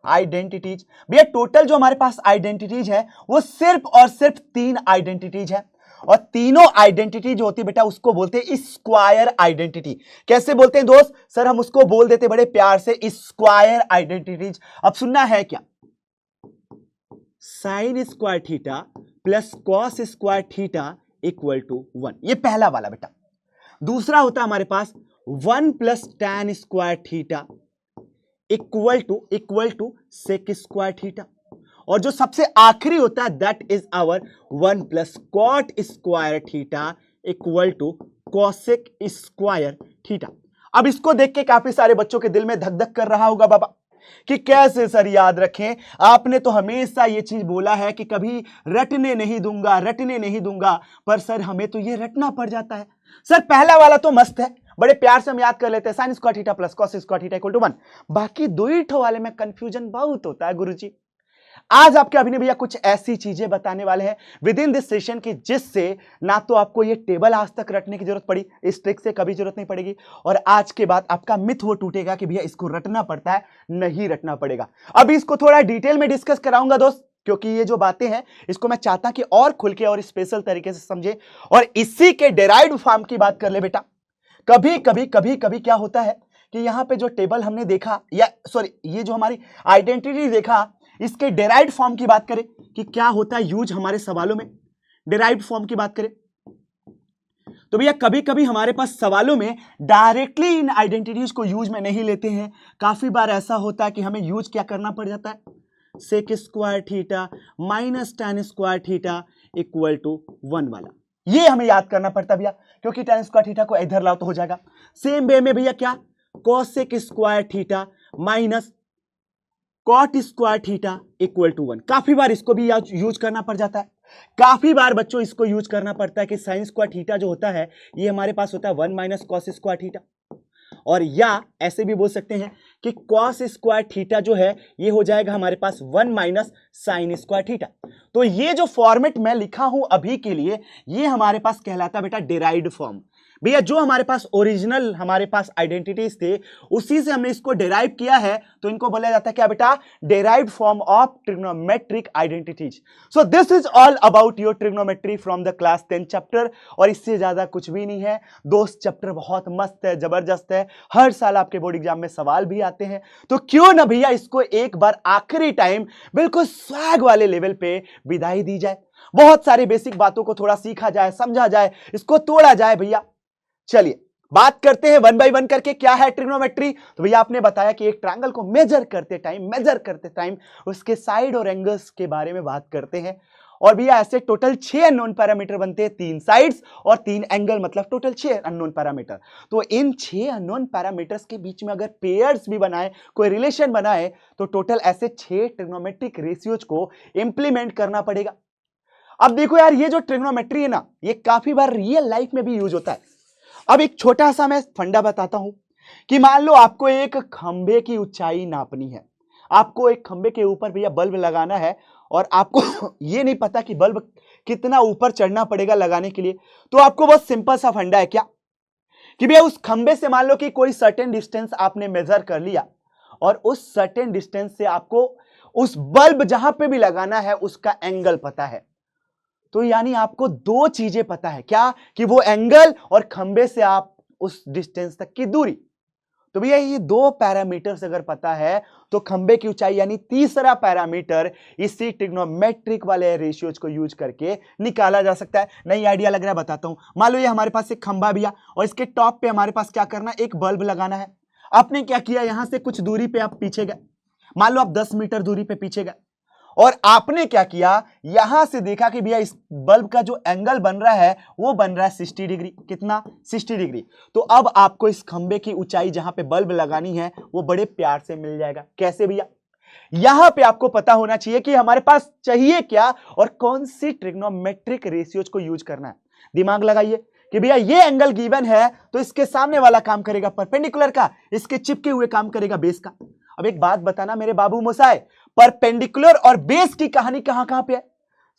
Speaker 1: भैया टोटल जो हमारे पास आइडेंटिटीज है वो सिर्फ और सिर्फ 3 आइडेंटिटीज है, और तीनों आइडेंटिटी जो होती है बेटा उसको बोलते हैं स्क्वायर आइडेंटिटी। कैसे बोलते हैं दोस्त, सर हम उसको बोल देते बड़े प्यार से स्क्वायर आइडेंटिटीज। अब सुनना है क्या, sine square theta plus cos square theta equal to 1, ये पहला वाला बेटा। दूसरा होता है हमारे पास 1 plus tan square theta equal to sec square theta, और जो सबसे आखिरी होता है that is our 1 plus cot square theta equal to cosec square theta. अब इसको देख के काफी सारे बच्चों के दिल में धक धक कर रहा होगा बाबा कि कैसे सर याद रखें, आपने तो हमेशा ये चीज बोला है कि कभी रटने नहीं दूंगा, पर सर हमें तो ये रटना पड़ जाता है। सर पहला वाला तो मस्त है, बड़े प्यार से हम याद कर लेते हैं, sine square theta plus cos square theta equal to 1। बाकी 2 वाले में कंफ्यूजन बहुत होता है गुरुजी। आज आपके अभिनय भैया कुछ ऐसी चीजें बताने वाले हैं विद इन दिस सेशन की जिससे ना तो आपको ये टेबल आज तक रटने की जरूरत पड़ी, इस ट्रिक से कभी जरूरत नहीं पड़ेगी, और आज के बाद आपका मिथ वो टूटेगा कि भैया इसको रटना पड़ता है, नहीं रटना पड़ेगा। अभी इसको थोड़ा डिटेल में डिस्कस कराऊंगा दोस्त, क्योंकि ये जो बातें हैं इसको मैं चाहता कि और खुल के और स्पेशल तरीके से समझे, और इसी के डेराइव्ड फॉर्म की बात कर ले बेटा। कभी क्या होता है कि यहां पे जो टेबल हमने देखा, या सॉरी ये जो हमारी आइडेंटिटी देखा, इसके डेराइव्ड फॉर्म की बात करें कि क्या होता है यूज हमारे सवालों में, डेराइव्ड फॉर्म की बात करें तो भैया कभी कभी हमारे पास सवालों में डायरेक्टली इन आइडेंटिटीज को यूज में नहीं लेते हैं। काफी बार ऐसा होता है कि हमें यूज क्या करना पड़ जाता है, sec square theta minus tan square theta equal to 1 वाला, ये हमें याद करना पड़ता है भैया, क्योंकि टैन स्क्वायर थीटा को इधर लाओ तो हो जाएगा। सेम वे में भैया क्या, cosec square theta minus cot square theta equal to 1, काफी बार इसको भी यूज करना पड़ जाता है। काफी बार बच्चों इसको यूज करना पड़ता है कि साइन स्क्वायर थीटा जो होता है ये हमारे पास होता है 1 माइनस कॉस स्क्वायर थीटा, और या ऐसे भी बोल सकते हैं कि कॉस स्क्वायर थीटा जो है ये हो जाएगा हमारे पास 1 माइनस साइन स्क्वायर थीटा। तो ये जो फॉर्मेट मैं लिखा हूं अभी के लिए ये हमारे पास कहलाता है बेटा डिराइव्ड फॉर्म। भैया जो हमारे पास ओरिजिनल हमारे पास आइडेंटिटीज थे उसी से हमने इसको डिराइव किया है, तो इनको बोला जाता है क्या बेटा, derived form of trigonometric identities. So this is all about your trigonometry from the class 10 chapter, और इससे ज्यादा कुछ भी नहीं है दोस्त। चैप्टर बहुत मस्त है, जबरदस्त है, हर साल आपके बोर्ड एग्जाम में सवाल भी आते हैं, तो क्यों ना भैया इसको एक बार आखिरी टाइम बिल्कुल स्वैग वाले लेवल पे विदाई दी जाए, बहुत सारी बेसिक बातों को थोड़ा सीखा जाए, समझा जाए, इसको तोड़ा जाए। भैया चलिए बात करते हैं वन बाय वन करके क्या है ट्रिग्नोमेट्री। तो भैया आपने बताया कि एक ट्रायंगल को मेजर करते टाइम उसके साइड और एंगल्स के बारे में बात करते हैं, और भैया ऐसे टोटल 6 अननोन पैरामीटर बनते हैं, 3 साइड्स और 3 एंगल, मतलब टोटल 6 अननोन पैरामीटर। तो इन 6 अननोन पैरामीटर्स के बीच में अगर पेयर्स भी बनाए, कोई रिलेशन बनाए, तो टोटल ऐसे 6 ट्रिग्नोमेट्रिक रेशियोज को इंप्लीमेंट करना पड़ेगा। अब देखो यार, ये जो ट्रिग्नोमेट्री है ना, ये काफी बार रियल लाइफ में भी यूज होता है। अब एक छोटा सा मैं फंडा बताता हूं कि मान लो आपको एक खंबे की ऊंचाई नापनी है, आपको एक खंबे के ऊपर भैया बल्ब लगाना है, और आपको ये नहीं पता कि बल्ब कितना ऊपर चढ़ना पड़ेगा लगाने के लिए। तो आपको बहुत सिंपल सा फंडा है क्या, कि भैया उस खंबे से मान लो कि कोई सर्टेन डिस्टेंस आपने मेजर कर लिया, और उस सर्टेन डिस्टेंस से आपको उस बल्ब जहां पे भी लगाना है उसका एंगल पता है। तो यानी आपको 2 चीजें पता है, क्या, कि वो एंगल और खंबे से आप उस डिस्टेंस तक की दूरी। तो भैया ये 2 पैरामीटर्स अगर पता है तो खंबे की ऊंचाई यानी तीसरा पैरामीटर इसी ट्रिग्नोमेट्रिक वाले रेशियोज को यूज करके निकाला जा सकता है। नई आइडिया लग रहा है, बताता हूं। मान लो ये हमारे पास एक खंबा भैया, और इसके टॉप पे हमारे पास क्या करना है, एक बल्ब लगाना है। आपने क्या किया, यहां से कुछ दूरी पे आप पीछे गए, मान लो आप 10 मीटर दूरी पे पीछे गए, और आपने क्या किया, यहां से देखा कि भैया इस बल्ब का जो एंगल बन रहा है वो बन रहा है 60 डिग्री। कितना, 60 डिग्री। तो अब आपको इस खंबे की ऊंचाई जहां पे बल्ब लगानी है वो बड़े प्यार से मिल जाएगा। कैसे भैया, यहां पे आपको पता होना चाहिए कि हमारे पास चाहिए क्या और कौन सी ट्रिग्नोमेट्रिक रेशियोज को यूज करना है। दिमाग लगाइए कि भैया ये एंगल गिवन है तो इसके सामने वाला काम करेगा परपेंडिकुलर का, इसके चिपके हुए काम करेगा बेस का। अब एक बात बताना मेरे बाबू मोसाए, परपेंडिकुलर और बेस की कहानी कहां कहां पे है?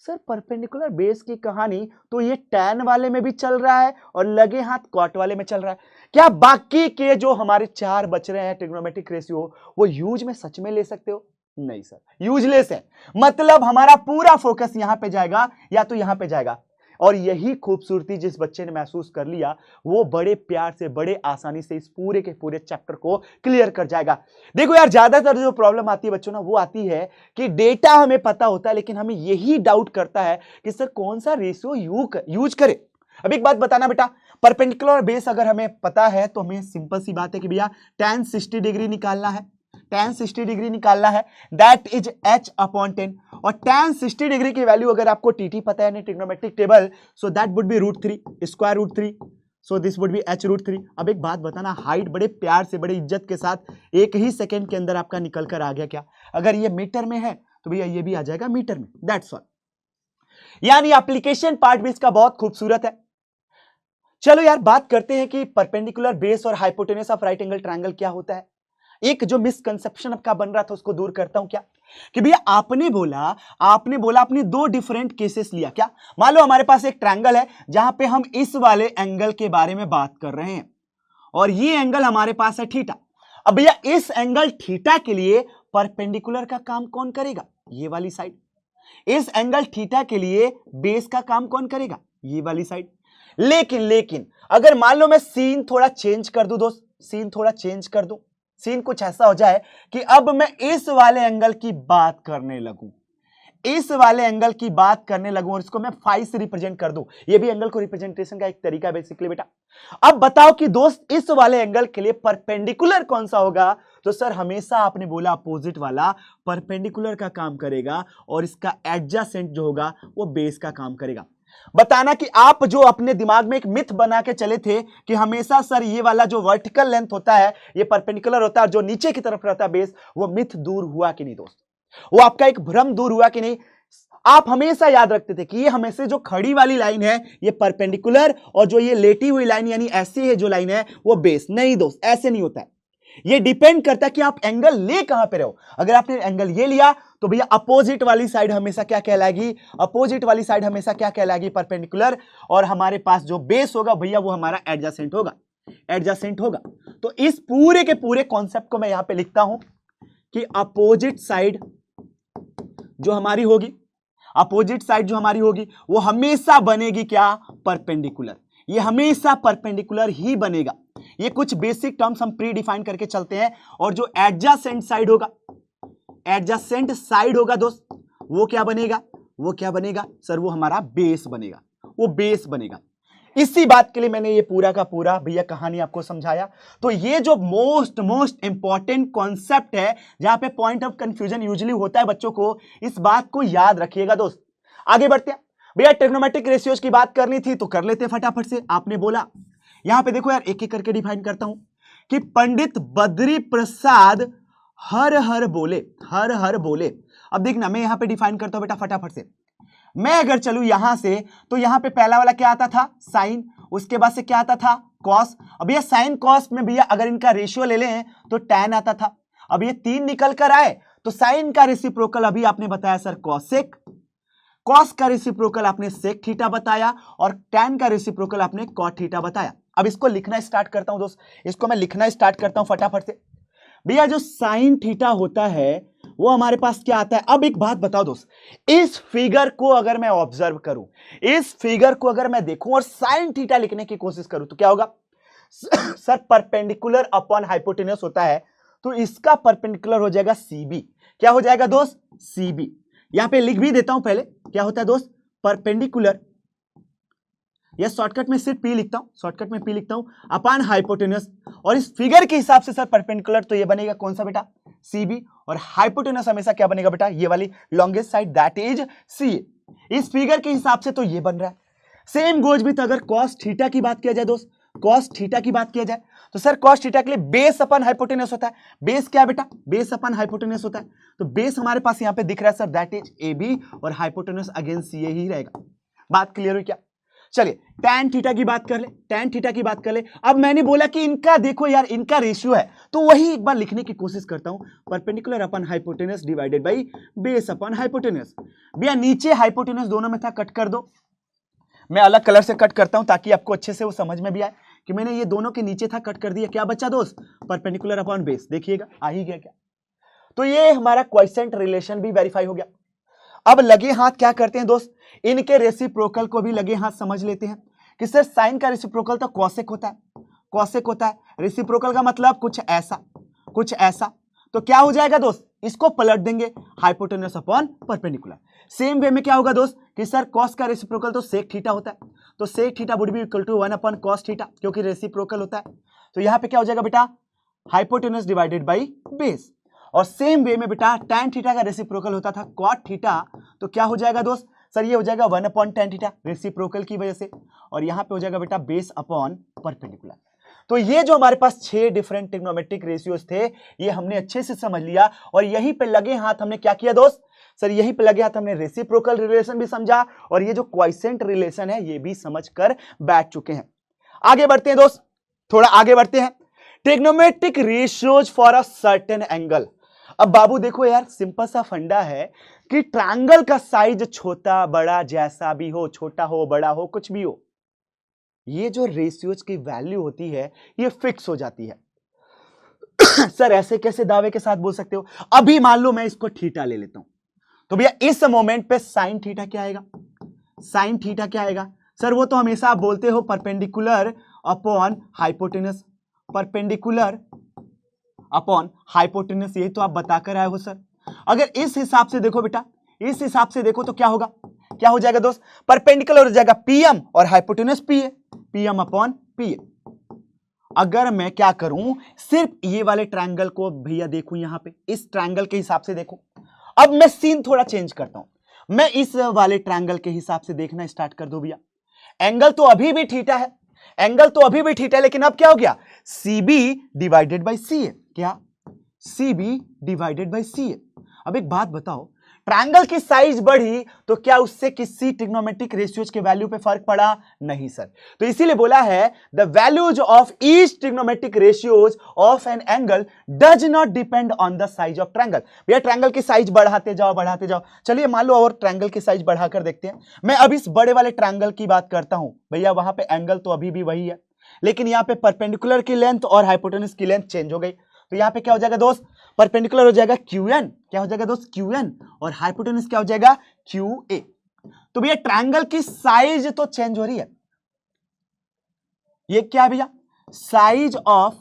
Speaker 1: सर परपेंडिकुलर बेस की कहानी तो ये टैन वाले में भी चल रहा है और लगे हाथ कॉट वाले में चल रहा है। क्या बाकी के जो हमारे 4 बच रहे हैं ट्रिग्नोमेट्रिक रेशियो वो यूज में सच में ले सकते हो? नहीं सर, यूजलेस है। मतलब हमारा पूरा फोकस यहां पे जाएगा या तो यहां पे जाएगा, और यही खूबसूरती जिस बच्चे ने महसूस कर लिया वो बड़े प्यार से, बड़े आसानी से इस पूरे के पूरे चैप्टर को क्लियर कर जाएगा। देखो यार, ज्यादातर जो प्रॉब्लम आती है बच्चों ना, वो आती है कि डेटा हमें पता होता है लेकिन हमें यही डाउट करता है कि सर कौन सा रेशियो यूज करे। अब एक बात बताना बेटा, परपेंडिकुलर और बेस अगर हमें पता है तो हमें सिंपल सी बात है कि भैया tan 60 डिग्री निकालना है, tan 60 डिग्री निकालना है, दैट इज h/10। और tan 60 डिग्री की वैल्यू अगर आपको टीटी पता है trigonometric table, so that would be √3 square √3, so this would B h√3। अब एक बात बताना, हाइट बड़े प्यार से, बड़े इज्जत के साथ 1 ही सेकेंड के अंदर आपका निकल कर आ गया क्या? अगर ये मीटर में है तो भैया ये भी आ जाएगा मीटर में, दैट्स ऑल। यानी एप्लीकेशन पार्ट भी इसका बहुत खूबसूरत है। चलो यार बात करते हैं कि परपेंडिकुलर बेस और hypotenuse of right angle triangle क्या होता है। एक जो मिसकंसेप्शन आपका बन रहा था उसको दूर करता हूं क्या, कि भैया आपने बोला आपने 2 डिफरेंट केसेस लिया। क्या, मान लो हमारे पास एक ट्रायंगल है जहां पे हम इस वाले एंगल के बारे में बात कर रहे हैं, और ये एंगल हमारे पास है थीटा। अब भैया इस एंगल थीटा के लिए परपेंडिकुलर का काम कौन करेगा? ये वाली साइड। इस एंगल थीटा के लिए बेस का काम कौन करेगा? ये वाली साइड। लेकिन अगर मान लो मैं सीन थोड़ा चेंज कर दूं दोस्त, सीन थोड़ा चेंज कर दूं, सीन कुछ ऐसा हो जाए कि अब मैं इस वाले एंगल की बात करने लगूं, इस वाले एंगल की बात करने लगूं और इसको मैं फाई से रिप्रेजेंट कर दूं। ये भी एंगल को रिप्रेजेंटेशन का एक तरीका है बेसिकली बेटा। अब बताओ कि दोस्त इस वाले एंगल के लिए परपेंडिकुलर कौन सा होगा? तो सर हमेशा आपने बोला अपोजिट वाला परपेंडिकुलर का काम करेगा, और इसका एडजेसेंट जो होगा वो बेस का काम करेगा। बताना कि आप जो अपने दिमाग में एक मिथ बना के चले थे कि हमेशा सर ये वाला जो वर्टिकल लेंथ होता है ये परपेंडिकुलर होता है और जो नीचे की तरफ रहता है बेस, वो मिथ दूर हुआ कि नहीं दोस्त? वो आपका एक भ्रम दूर हुआ कि नहीं? आप हमेशा याद रखते थे कि ये हमेशा जो खड़ी वाली लाइन है ये परपेंडिकुलर, और जो ये लेटी हुई लाइन यानी ऐसी है जो लाइन है वो बेस। नहीं दोस्त, ऐसे नहीं होता है। ये डिपेंड करता है कि आप एंगल ले कहां पे रहो। अगर आपने एंगल ये लिया तो भैया अपोजिट वाली साइड हमेशा क्या कहलाएगी, अपोजिट वाली साइड हमेशा क्या कहलाएगी, परपेंडिकुलर। और हमारे पास जो बेस होगा भैया वो हमारा एडजेसेंट होगा, एडजेसेंट होगा। तो इस पूरे के पूरे कॉन्सेप्ट को मैं यहां पे लिखता हूं कि अपोजिट साइड जो हमारी होगी, अपोजिट साइड जो हमारी होगी वो हमेशा बनेगी क्या, परपेंडिकुलर। ये हमेशा परपेंडिकुलर ही बनेगा। ये कुछ बेसिक टर्म्स हम प्री डिफाइन करके चलते हैं। और जो एडजेसेंट साइड होगा, एडजेसेंट साइड होगा दोस्त, वो क्या बनेगा, वो क्या बनेगा सर, वो हमारा बेस बनेगा, वो बेस बनेगा। इसी बात के लिए मैंने ये पूरा का पूरा भैया कहानी आपको समझाया। तो ये जो मोस्ट इंपॉर्टेंट कॉन्सेप्ट है, जहां पे पॉइंट ऑफ कंफ्यूजन यूजुअली होता है बच्चों को, इस बात को याद रखिएगा दोस्त। आगे बढ़ते हैं भैया, ट्रिग्नोमेट्रिक रेशियोज की बात करनी थी तो कर लेते हैं फटाफट से। आपने बोला यहां पे देखो यार, एक एक करके डिफाइन करता हूं कि पंडित बद्री प्रसाद हर हर बोले, हर हर बोले। अब देखना मैं यहां पे डिफाइन करता हूं बेटा फटाफट से। मैं अगर चलूं यहां से तो यहां पे पहला वाला क्या आता था, साइन, उसके बाद से क्या आता था, कॉस। अब भैया साइन कॉस में भैया अगर इनका रेशियो ले लें तो टैन आता था। अब ये 3 निकल कर आए तो साइन का रेसिप्रोकल अभी आपने बताया सर कॉसेक, कॉस का रेसिप्रोकल आपने सेक थीटा बताया, और टैन का रेसिप्रोकल आपने कॉट थीटा बताया। अब इसको लिखना स्टार्ट करता हूं दोस्त, इसको मैं लिखना स्टार्ट करता हूं फटाफट से। भैया जो साइन थीटा होता है वो हमारे पास क्या आता है। अब एक बात बताओ दोस्त, इस फिगर को अगर मैं ऑब्जर्व करूं, इस फिगर को अगर मैं देखूं और साइन थीटा लिखने की कोशिश करूं तो क्या होगा सर, परपेंडिकुलर अपॉन हाइपोटेन्यूस होता है, तो इसका परपेंडिकुलर हो जाएगा सीबी। क्या हो जाएगा दोस्त, सीबी। यहां पे लिख भी देता हूं पहले, क्या होता है दोस्त, परपेंडिकुलर, या शॉर्टकट में सिर्फ पी लिखता हूं, शॉर्टकट में पी लिखता हूं अपॉन हाइपोटेन्यूस। और इस फिगर के हिसाब से सर परपेंडिकुलर तो ये बनेगा कौन सा बेटा, सीबी। और हाइपोटेन्यूस हमेशा क्या बनेगा बेटा, ये वाली longest side, that is C. इस फिगर के हिसाब से तो ये बन रहा है। सेम गोज विथ अगर कॉस थीटा की बात किया जाए दोस्त, कॉस थीटा की बात किया जाए तो सर कॉस थीटा के लिए बेस अपन हाइपोटेन्यूस होता है। बेस क्या है बेटा, बेस अपन हाइपोटेन्यूस होता है। तो बेस हमारे पास यहां पे दिख रहा है sir, that is A B, और हाइपोटेन्यूस अगेन सी ही रहेगा। बात क्लियर हुई क्या। चलिए tan थीटा की बात कर ले, tan थीटा की बात कर ले। अब मैंने बोला कि इनका देखो यार, इनका रेशियो है, तो वही एक बार लिखने की कोशिश करता हूं, perpendicular upon hypotenuse divided by base upon hypotenuse. भैया नीचे हाइपोटेन्यूस दोनों में था, कट कर दो। मैं अलग कलर से कट करता हूं ताकि आपको अच्छे से वो समझ में भी आए कि मैंने ये दोनों के नीचे था, कट कर दिया। क्या बचा दोस्त, परपेंडिकुलर अपॉन बेस। देखिएगा आ ही गया क्या। तो ये हमारा क्वाइसेंट रिलेशन भी वेरीफाई हो गया। अब लगे हाथ क्या करते हैं दोस्त, इनके रेसिप्रोकल को भी लगे हाथ समझ लेते हैं कि सर साइन का रेसिप्रोकल तो कॉसेक होता है, कॉसेक होता है। रेसिप्रोकल का मतलब कुछ ऐसा, कुछ ऐसा। तो क्या हो जाएगा दोस्त, इसको पलट देंगे, hypotenuse upon perpendicular. Same way में क्या होगा दोस्त कि सर कॉस का रेसिप्रोकल तो सेक थीटा होता है, तो sec theta would be equal to 1 upon cos theta, क्योंकि रेसिप्रोकल होता है। तो यहां पे क्या हो जाएगा बेटा, हाइपोटेन्यूस डिवाइडेड बाई बेस। और सेम वे में बेटा tan थीटा का रेसिप्रोकल होता था cot थीटा, तो क्या हो जाएगा दोस्त सर, ये हो जाएगा 1 अपॉन tan थीटा रेसिप्रोकल की वजह से, और यहां पे हो जाएगा बेटा बेस अपॉन परपेंडिकुलर। तो ये जो हमारे पास 6 डिफरेंट ट्रिग्नोमेट्रिक रेशियोज थे, ये हमने अच्छे से समझ लिया। और यहीं पे लगे हाथ हमने क्या किया दोस्त सर, यहीं पे लगे हाथ हमने रेसिप्रोकल रिलेशन भी समझा, और ये जो क्वाइसेंट रिलेशन है ये भी समझ कर बैठ चुके हैं। आगे बढ़ते हैं दोस्त, थोड़ा आगे बढ़ते हैं। Trigonometric ratios for a certain angle. अब बाबू देखो यार, सिंपल सा फंडा है कि ट्रायंगल का साइज छोटा बड़ा जैसा भी हो, छोटा हो बड़ा हो कुछ भी हो, ये जो रेशियोज की वैल्यू होती है ये फिक्स हो जाती है। सर ऐसे कैसे दावे के साथ बोल सकते हो, अभी मान लो मैं इसको थीटा ले लेता हूं, तो भैया इस मोमेंट पे साइन थीटा क्या आएगा, साइन थीटा क्या आएगा सर, वो तो हमेशा आप बोलते हो perpendicular upon hypotenuse, perpendicular upon hypotenuse, यही तो आप बताकर आए हो सर। अगर इस हिसाब से देखो बेटा, इस हिसाब से देखो तो क्या होगा, क्या हो जाएगा दोस्त, परपेंडिकुलर हो जाएगा पीएम और हाइपोटेन्यूस पीए, पीएम अपॉन पीए। अगर मैं क्या करूं, सिर्फ ये वाले ट्रायंगल को भैया देखूं, यहां पे इस ट्रायंगल के हिसाब से देखो। अब मैं सीन थोड़ा चेंज करता हूं, मैं इस वाले ट्रायंगल के हिसाब से देखना स्टार्ट कर दो भैया। एंगल तो अभी भी थीटा है, एंगल तो अभी भी थीटा है, लेकिन अब क्या हो गया, सीबी डिवाइडेड बाई सी ए। क्या, सीबी डिवाइडेड बाई सी ए। अब एक बात बताओ, ट्रायंगल की साइज बढ़ी तो क्या उससे किसी ट्रिग्नोमेट्रिक रेशियोज के वैल्यू पे फर्क पड़ा? नहीं सर। तो इसीलिए बोला है the values of each trigonometric ratios of an angle does not depend on the size of triangle. भैया ट्रायंगल की साइज बढ़ाते जाओ। चलिए मान लो और ट्रायंगल की साइज बढ़ाकर देखते हैं। मैं अब इस बड़े वाले ट्रायंगल की बात करता हूं। भैया वहां पे एंगल तो अभी भी वही है, लेकिन यहां पे परपेंडिकुलर की लेंथ और हाइपोटेन्यूज की लेंथ चेंज हो गई। तो यहां पे क्या हो जाएगा दोस्त? परपेंडिकुलर हो जाएगा QN, क्या हो जाएगा दोस्त? QN, और हाइपोटेन्यूज क्या हो जाएगा? QA। तो भैया ट्रायंगल की साइज तो चेंज हो रही है। ये क्या है भैया? Size of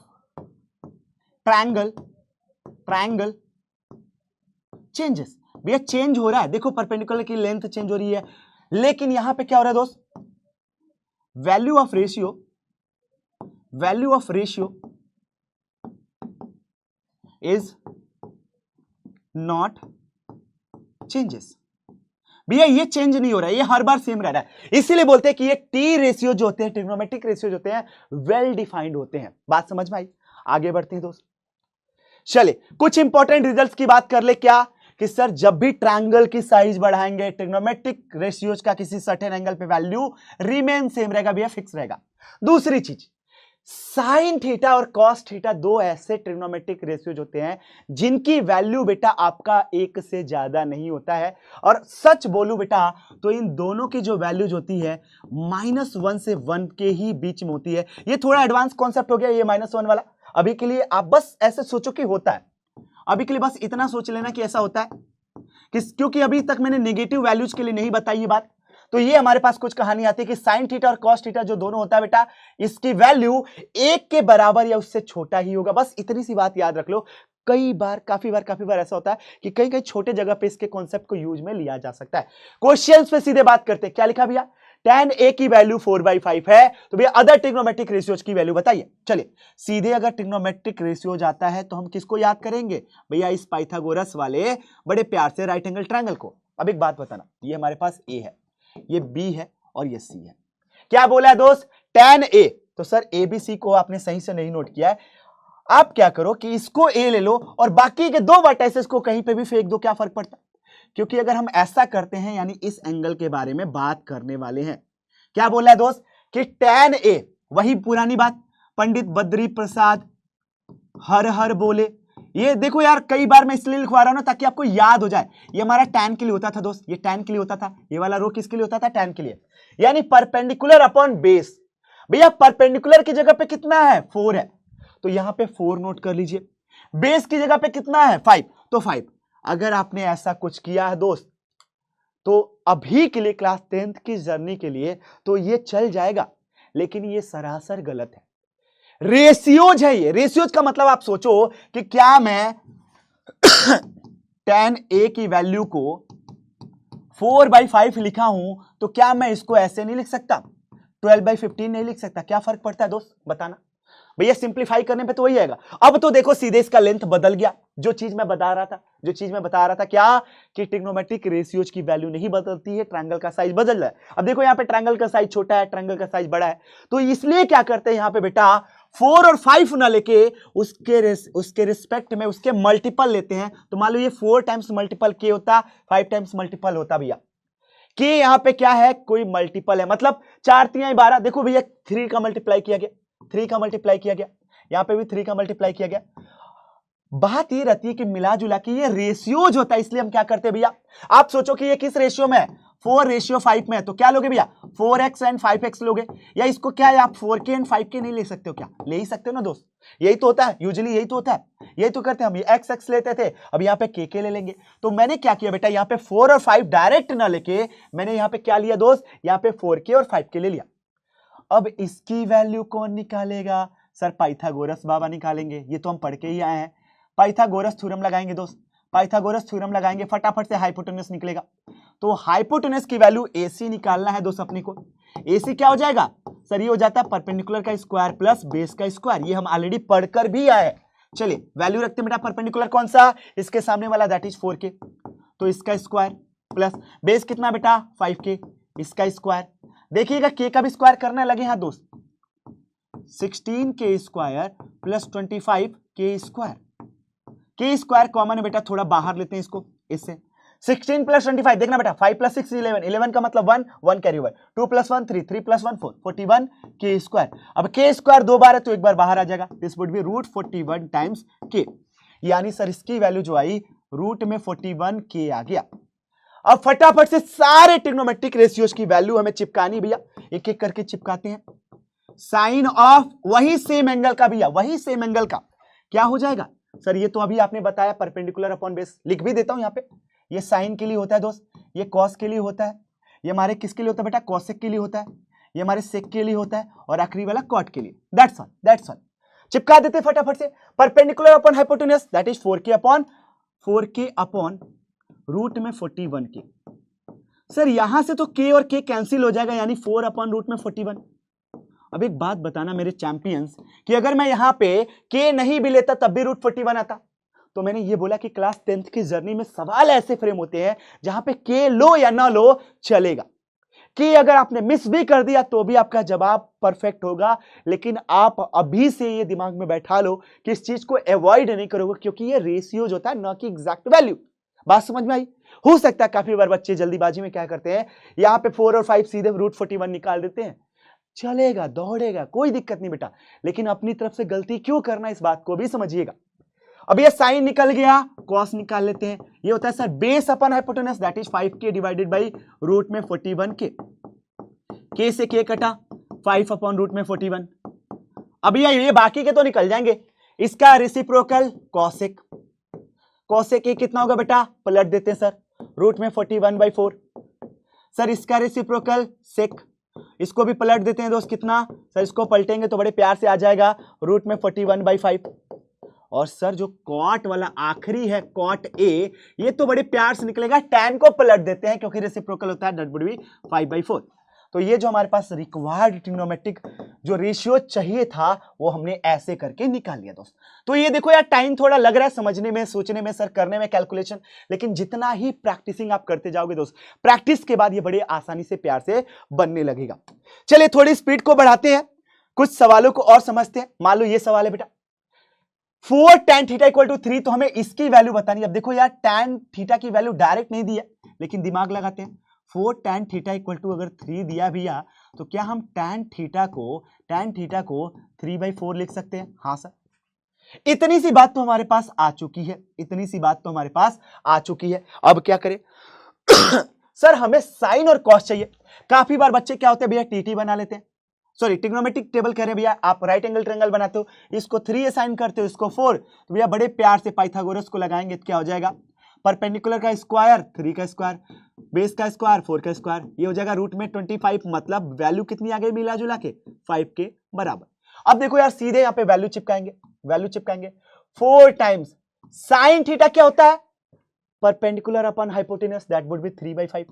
Speaker 1: triangle changes. भैया चेंज हो रहा है, देखो परपेंडिकुलर की लेंथ चेंज हो रही है, लेकिन यहां पे क्या हो रहा है दोस्त? Value of ratio is not changes. भैया ये चेंज नहीं हो रहा है, ये हर बार सेम रह रहा है। इसीलिए बोलते हैं कि ये टी रेशियो जो होते हैं, ट्रिग्नोमेट्रिक रेशियो होते हैं, वेल डिफाइंड होते हैं। बात समझ में आई? आगे बढ़ते हैं दोस्त। चले कुछ इंपॉर्टेंट रिजल्ट्स की बात कर ले। क्या कि सर जब भी ट्रायंगल की साइज बढ़ाएंगे, ट्रिग्नोमेट्रिक रेशियोज का किसी सर्टेन एंगल पे वैल्यू रिमेन सेम रहेगा भैया, फिक्स रहेगा। दूसरी चीज, साइन थीटा और कॉस थीटा दो ऐसे ट्रिग्नोमेट्रिक रेशियोज होते हैं जिनकी वैल्यू बेटा आपका एक से ज्यादा नहीं होता है। और सच बोलूं बेटा तो इन दोनों की जो वैल्यूज होती है -1 से 1 के ही बीच में होती है। ये थोड़ा एडवांस कॉन्सेप्ट हो गया ये -1 वाला। अभी के लिए आप बस ऐसे सोचो कि होता है, अभी के लिए बस इतना सोच लेना कि ऐसा होता है, क्योंकि अभी तक मैंने नेगेटिव वैल्यूज के लिए नहीं बताई ये बात। तो ये हमारे पास कुछ कहानी आती है कि साइन थीटा और कॉस थीटा जो दोनों होता है बेटा, इसकी वैल्यू 1 के बराबर या उससे छोटा ही होगा। बस इतनी सी बात याद रख लो। काफी बार ऐसा होता है कि कई कई छोटे जगह पे इसके कॉन्सेप्ट को यूज में लिया जा सकता है। क्वेश्चंस पे सीधे बात करते हैं। क्या लिखा भैया? tan A की वैल्यू 4/5 है, तो भैया अदर ट्रिग्नोमेट्रिक रेशियोज की वैल्यू बताइए। चलिए सीधे अगर ट्रिग्नोमेट्रिक रेशियोज आता है तो हम किसको याद करेंगे भैया? इस पाइथागोरस वाले बड़े प्यार से राइट एंगल ट्रायंगल को। अब एक बात बताना, ये हमारे पास A है, ये B है और ये C है। क्या बोला है दोस्त? tan A। तो सर ABC को आपने सही से नहीं नोट किया है। आप क्या करो कि इसको A ले लो और बाकी के दो वर्टाइसेस को कहीं पे भी फेंक दो, क्या फर्क पड़ता है? क्योंकि अगर हम ऐसा करते हैं यानी इस एंगल के बारे में बात करने वाले हैं। क्या बोला है दोस्त? कि tan A, वही पुरानी बात, पंडित बद्री प्रसाद हर हर बोले। ये देखो यार, कई बार मैं इसलिए लिखवा रहा हूं ना ताकि आपको याद हो जाए। ये हमारा tan के लिए होता था दोस्त, ये tan के लिए होता था। ये वाला रो किसके लिए होता था? tan के लिए, यानी परपेंडिकुलर अपॉन बेस। भैया परपेंडिकुलर की जगह पे कितना है? 4 है, तो यहां पे 4 नोट कर लीजिए। बेस की जगह पे कितना है? 5, तो 5। अगर आपने ऐसा कुछ किया है दोस्त तो अभी के लिए क्लास 10th की जर्नी के लिए तो ये चल जाएगा, लेकिन ये सरासर गलत है। रेशियोज है ये। रेशियोज का मतलब आप सोचो कि क्या मैं tan A की वैल्यू को 4/5 लिखा हूं तो क्या मैं इसको ऐसे नहीं लिख सकता? 12/15 नहीं लिख सकता? क्या फर्क पड़ता है दोस्त बताना? भैया सिंप्लीफाई करने पे तो वही आएगा। अब तो देखो सीधे इसका लेंथ बदल गया। जो चीज मैं बता रहा था क्या कि ट्रिग्नोमेट्रिक रेशियोज की वैल्यू नहीं बदलती है, ट्रायंगल का साइज बदल रहा है। अब देखो यहाँ पे ट्रायंगल का साइज छोटा है, ट्रायंगल का साइज बड़ा है, तो इसलिए क्या करते हैं यहाँ पे बेटा 4 और 5 ना लेके उसके रिस्पेक्ट में उसके मल्टीपल लेते हैं। तो मान लो ये 4 टाइम्स मल्टीपल के होता, 5 टाइम्स मल्टीपल होता भैया। के यहाँ पे क्या है? कोई मल्टीपल है, मतलब 4 3 12। देखो भैया 3 का मल्टीप्लाई किया गया, 3 का मल्टीप्लाई किया गया, यहां पे भी 3 का मल्टीप्लाई किया गया। बात ये रहती है कि मिला जुला के ये रेशियोज होता है, इसलिए हम क्या करते हैं भैया? आप सोचो कि ये किस रेशियो में है? 4:5 में, तो क्या लोगे भैया? 4x एंड 5x लोगे। या इसको क्या है, आप 4k एंड 5k नहीं ले सकते हो क्या? ले ही सकते हो ना दोस्त, यही तो होता है यूजुअली, यही तो होता है, यही तो करते हैं हम। ये x लेते थे, अब यहाँ पे k ले लेंगे। तो मैंने क्या किया बेटा, यहाँ पे 4 और 5 डायरेक्ट ना लेके मैंने यहाँ पे क्या लिया दोस्त? यहाँ पे 4k और 5k ले लिया। अब इसकी वैल्यू कौन निकालेगा? सर पाइथागोरस बाबा निकालेंगे, ये तो हम पढ़ के ही आए हैं। पाइथागोरस थ्योरम लगाएंगे दोस्त, पाइथागोरस थ्योरम लगाएंगे, फटाफट से हाइपोटेन्यूस निकलेगा। तो हाइपोटेन्यूस की वैल्यू AC निकालना है दोस्त अपने को। AC क्या हो जाएगा सर? ये हो जाता है परपेंडिकुलर का स्क्वायर प्लस बेस का स्क्वायर, ये हम ऑलरेडी पढ़कर भी आए। चलिए वैल्यू रखते हैं बेटा, परपेंडिकुलर कौन सा? इसके सामने वाला, दैट इज 4k, तो इसका स्क्वायर प्लस बेस कितना बेटा? 5k, इसका स्क्वायर। देखिएगा k का भी स्क्वायर करने लगे हैं दोस्त, 16k square plus 25k square. k square common है बेटा, थोड़ा बाहर लेते हैं इसको इससे, 16 प्लस 25 देखना बेटा, 5 प्लस 6 11, 11 का मतलब 1, 1 कैरी ओवर, 2 प्लस 1 3, 3 प्लस 1 4, 41 के स्क्वायर। अब के स्क्वायर 2 बार है तो एक बार बाहर आ जाएगा, this would be root 41 times K, यानी सर इसकी वैल्यू जो आई रूट में 41 के आ गया। अब फटाफट से सारे ट्रिग्नोमेट्रिक रेशियोज की वैल्यू हमें चिपकानी भैया, एक एक करके चिपकाते हैं। साइन ऑफ वही सेम एंगल का भैया, वही सेम एंगल का क्या हो जाएगा सर, ये तो अभी आपने बताया परपेंडिकुलर अपॉन बेस, लिख भी देता हूं यहां पे, ये साइन के लिए होता है दोस्त, ये कॉस के लिए होता है, ये हमारे किसके लिए होता है बेटा, कॉसेक के लिए होता है, ये हमारे सेक के लिए होता है, और आखिरी वाला कॉट के लिए। दैट्स ऑल चिपका देते फटाफट से। Perpendicular upon hypotenuse that is 4k upon root में 41 के। सर यहां से तो k और k कैंसिल हो जाएगा, यानी 4 अपॉन रूट में 41। अब एक बात बताना मेरे चैंपियंस कि अगर मैं यहां पे k नहीं भी लेता तब भी रूट 41 आता। तो मैंने ये बोला कि क्लास 10th की जर्नी में सवाल ऐसे फ्रेम होते हैं जहां पे k लो या ना लो चलेगा, कि अगर आपने मिस भी कर दिया तो भी आपका जवाब परफेक्ट होगा, लेकिन आप अभी से ये दिमाग में बैठा लो कि इस चीज को अवॉइड नहीं करोगे, क्योंकि ये रेशियोज होता है ना कि एग्जैक्ट वैल्यू। बात समझ में आई? हो सकता है काफी बार बच्चे जल्दीबाजी में क्या करते हैं, यहाँ पे 4 और 5 सीधे रूट 41 निकाल देते हैं, चलेगा दौड़ेगा कोई दिक्कत नहीं बेटा, लेकिन अपनी तरफ से गलती क्यों करना, इस बात को भी समझिएगा। अब ये साइन निकल गया, कॉस निकाल लेते हैं, ये होता है sir base upon hypotenuse that is 5k divided by root में 41 के से k कटा 5 अपॉन रूट में 41। अब ये बाकी के तो निकल जाएंगे, इसका रेसिप्रोकल कॉसेक, कॉसेक ए कितना होगा बेटा, पलट देते हैं सर, रूट में 41/4। सर इसका रेसिप्रोकल सेक, इसको भी पलट देते हैं दोस्त, कितना सर, इसको पलटेंगे तो बड़े प्यार से आ जाएगा रूट में 41/5। और सर जो कॉट वाला आखिरी है कॉट ए, ये तो बड़े प्यार से निकलेगा, टैन को पलट देते हैं क्योंकि रेसिप्रोकल होता है, दैट वुड बी 5/4। तो ये जो हमारे पास रिक्वायर्ड ट्रिग्नोमेट्रिक जो रेशियो चाहिए था वो हमने ऐसे करके निकाल लिया दोस्त। तो ये देखो यार, टाइम थोड़ा लग रहा है समझने में, सोचने में, सर करने में कैलकुलेशन, लेकिन जितना ही प्रैक्टिसिंग आप करते जाओगे दोस्त, प्रैक्टिस के बाद ये बड़े आसानी से प्यार से बनने लगेगा। चलिए थोड़ी स्पीड को बढ़ाते हैं, कुछ सवालों को और समझते हैं। मान लो ये सवाल है बेटा, 4 tan थीटा इक्वल टू 3, तो हमें इसकी वैल्यू बतानी है। अब देखो यार, tan थीटा की वैल्यू डायरेक्ट नहीं दी है, लेकिन दिमाग लगाते हैं। 4 tan थीटा इक्वल टू अगर 3 दिया भैया, तो क्या हम tan थीटा को 3/4 लिख सकते हैं? हाँ सर, इतनी सी बात तो हमारे पास आ चुकी है, इतनी सी बात तो हमारे पास आ चुकी है। अब क्या करें सर, हमें साइन और कॉस चाहिए। काफी बार बच्चे क्या होते हैं भैया, टीटी बना लेते हैं, सॉरी ट्रिग्नोमेट्रिक टेबल कह रहे हैं भैया, आप राइट एंगल ट्रायंगल बनाते हो, इसको 3 असाइन करते हो, इसको 4, तो भैया बड़े प्यार से पाइथागोरस को लगाएंगे तो क्या हो जाएगा, परपेंडिकुलर का स्क्वायर 3 का स्क्वायर, बेस का स्क्वायर 4 का स्क्वायर, ये हो जाएगा रूट में 25। मतलब वैल्यू कितनी आ गई मिला जुला के, 5 के बराबर। अब देखो यार, सीधे यहाँ पे वैल्यू चिपकाएंगे 4 टाइम्स साइन थीटा क्या होता है, perpendicular upon hypotenuse, that would be 3/5,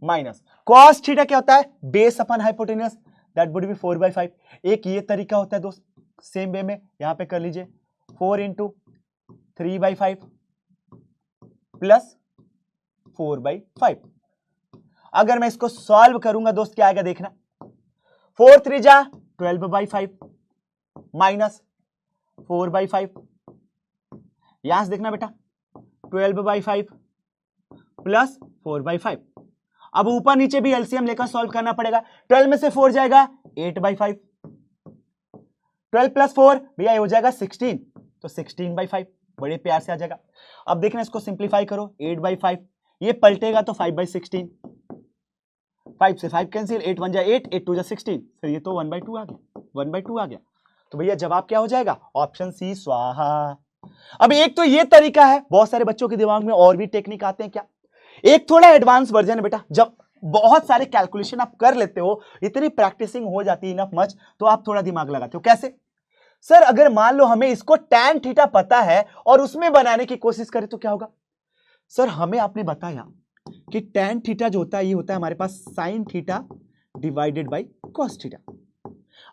Speaker 1: minus cos theta क्या होता है, base upon hypotenuse, that would be 4/5। एक ये तरीका होता है दोस्त, सेम वे में यहां पे कर लीजिए, 4 इंटू 3/5 प्लस 4/5। अगर मैं इसको सॉल्व करूंगा दोस्त, क्या आएगा देखना, 4 3 जा 12/5 माइनस 4/5, यहां से देखना बेटा 12/5 प्लस 4/5। अब ऊपर नीचे भी एलसीएम लेकर सॉल्व करना पड़ेगा। 12 में से 4 जाएगा 8/5, 12 प्लस 4 भैया ये हो जाएगा 16, तो 16/5 बड़े प्यार से आ जाएगा। अब देखना इसको सिंप्लीफाई करो, 8/5 ये पलटेगा तो 5/16, 5 से 5 कैंसिल, 8 1 जा 8, 8 2 जा 16, फिर ये तो 1/2 आ गया, 1/2 आ गया। तो भैया जवाब क्या हो जाएगा, ऑप्शन सी स्वाहा। अब एक तो ये तरीका है, बहुत सारे बच्चों के दिमाग में और भी टेक्निक आते हैं क्या, एक थोड़ा एडवांस वर्जन है बेटा, जब बहुत सारे कैलकुलेशन आप कर लेते हो, इतनी प्रैक्टिसिंग हो जाती है इनफ मच, तो आप थोड़ा दिमाग लगाते हो। कैसे सर, अगर मान लो हमें इसको tan थीटा पता है और उसमें बनाने की कोशिश करें तो क्या होगा। सर हमें आपने बताया कि tan थीटा जो होता है, ये होता है हमारे पास sin theta divided by cos theta.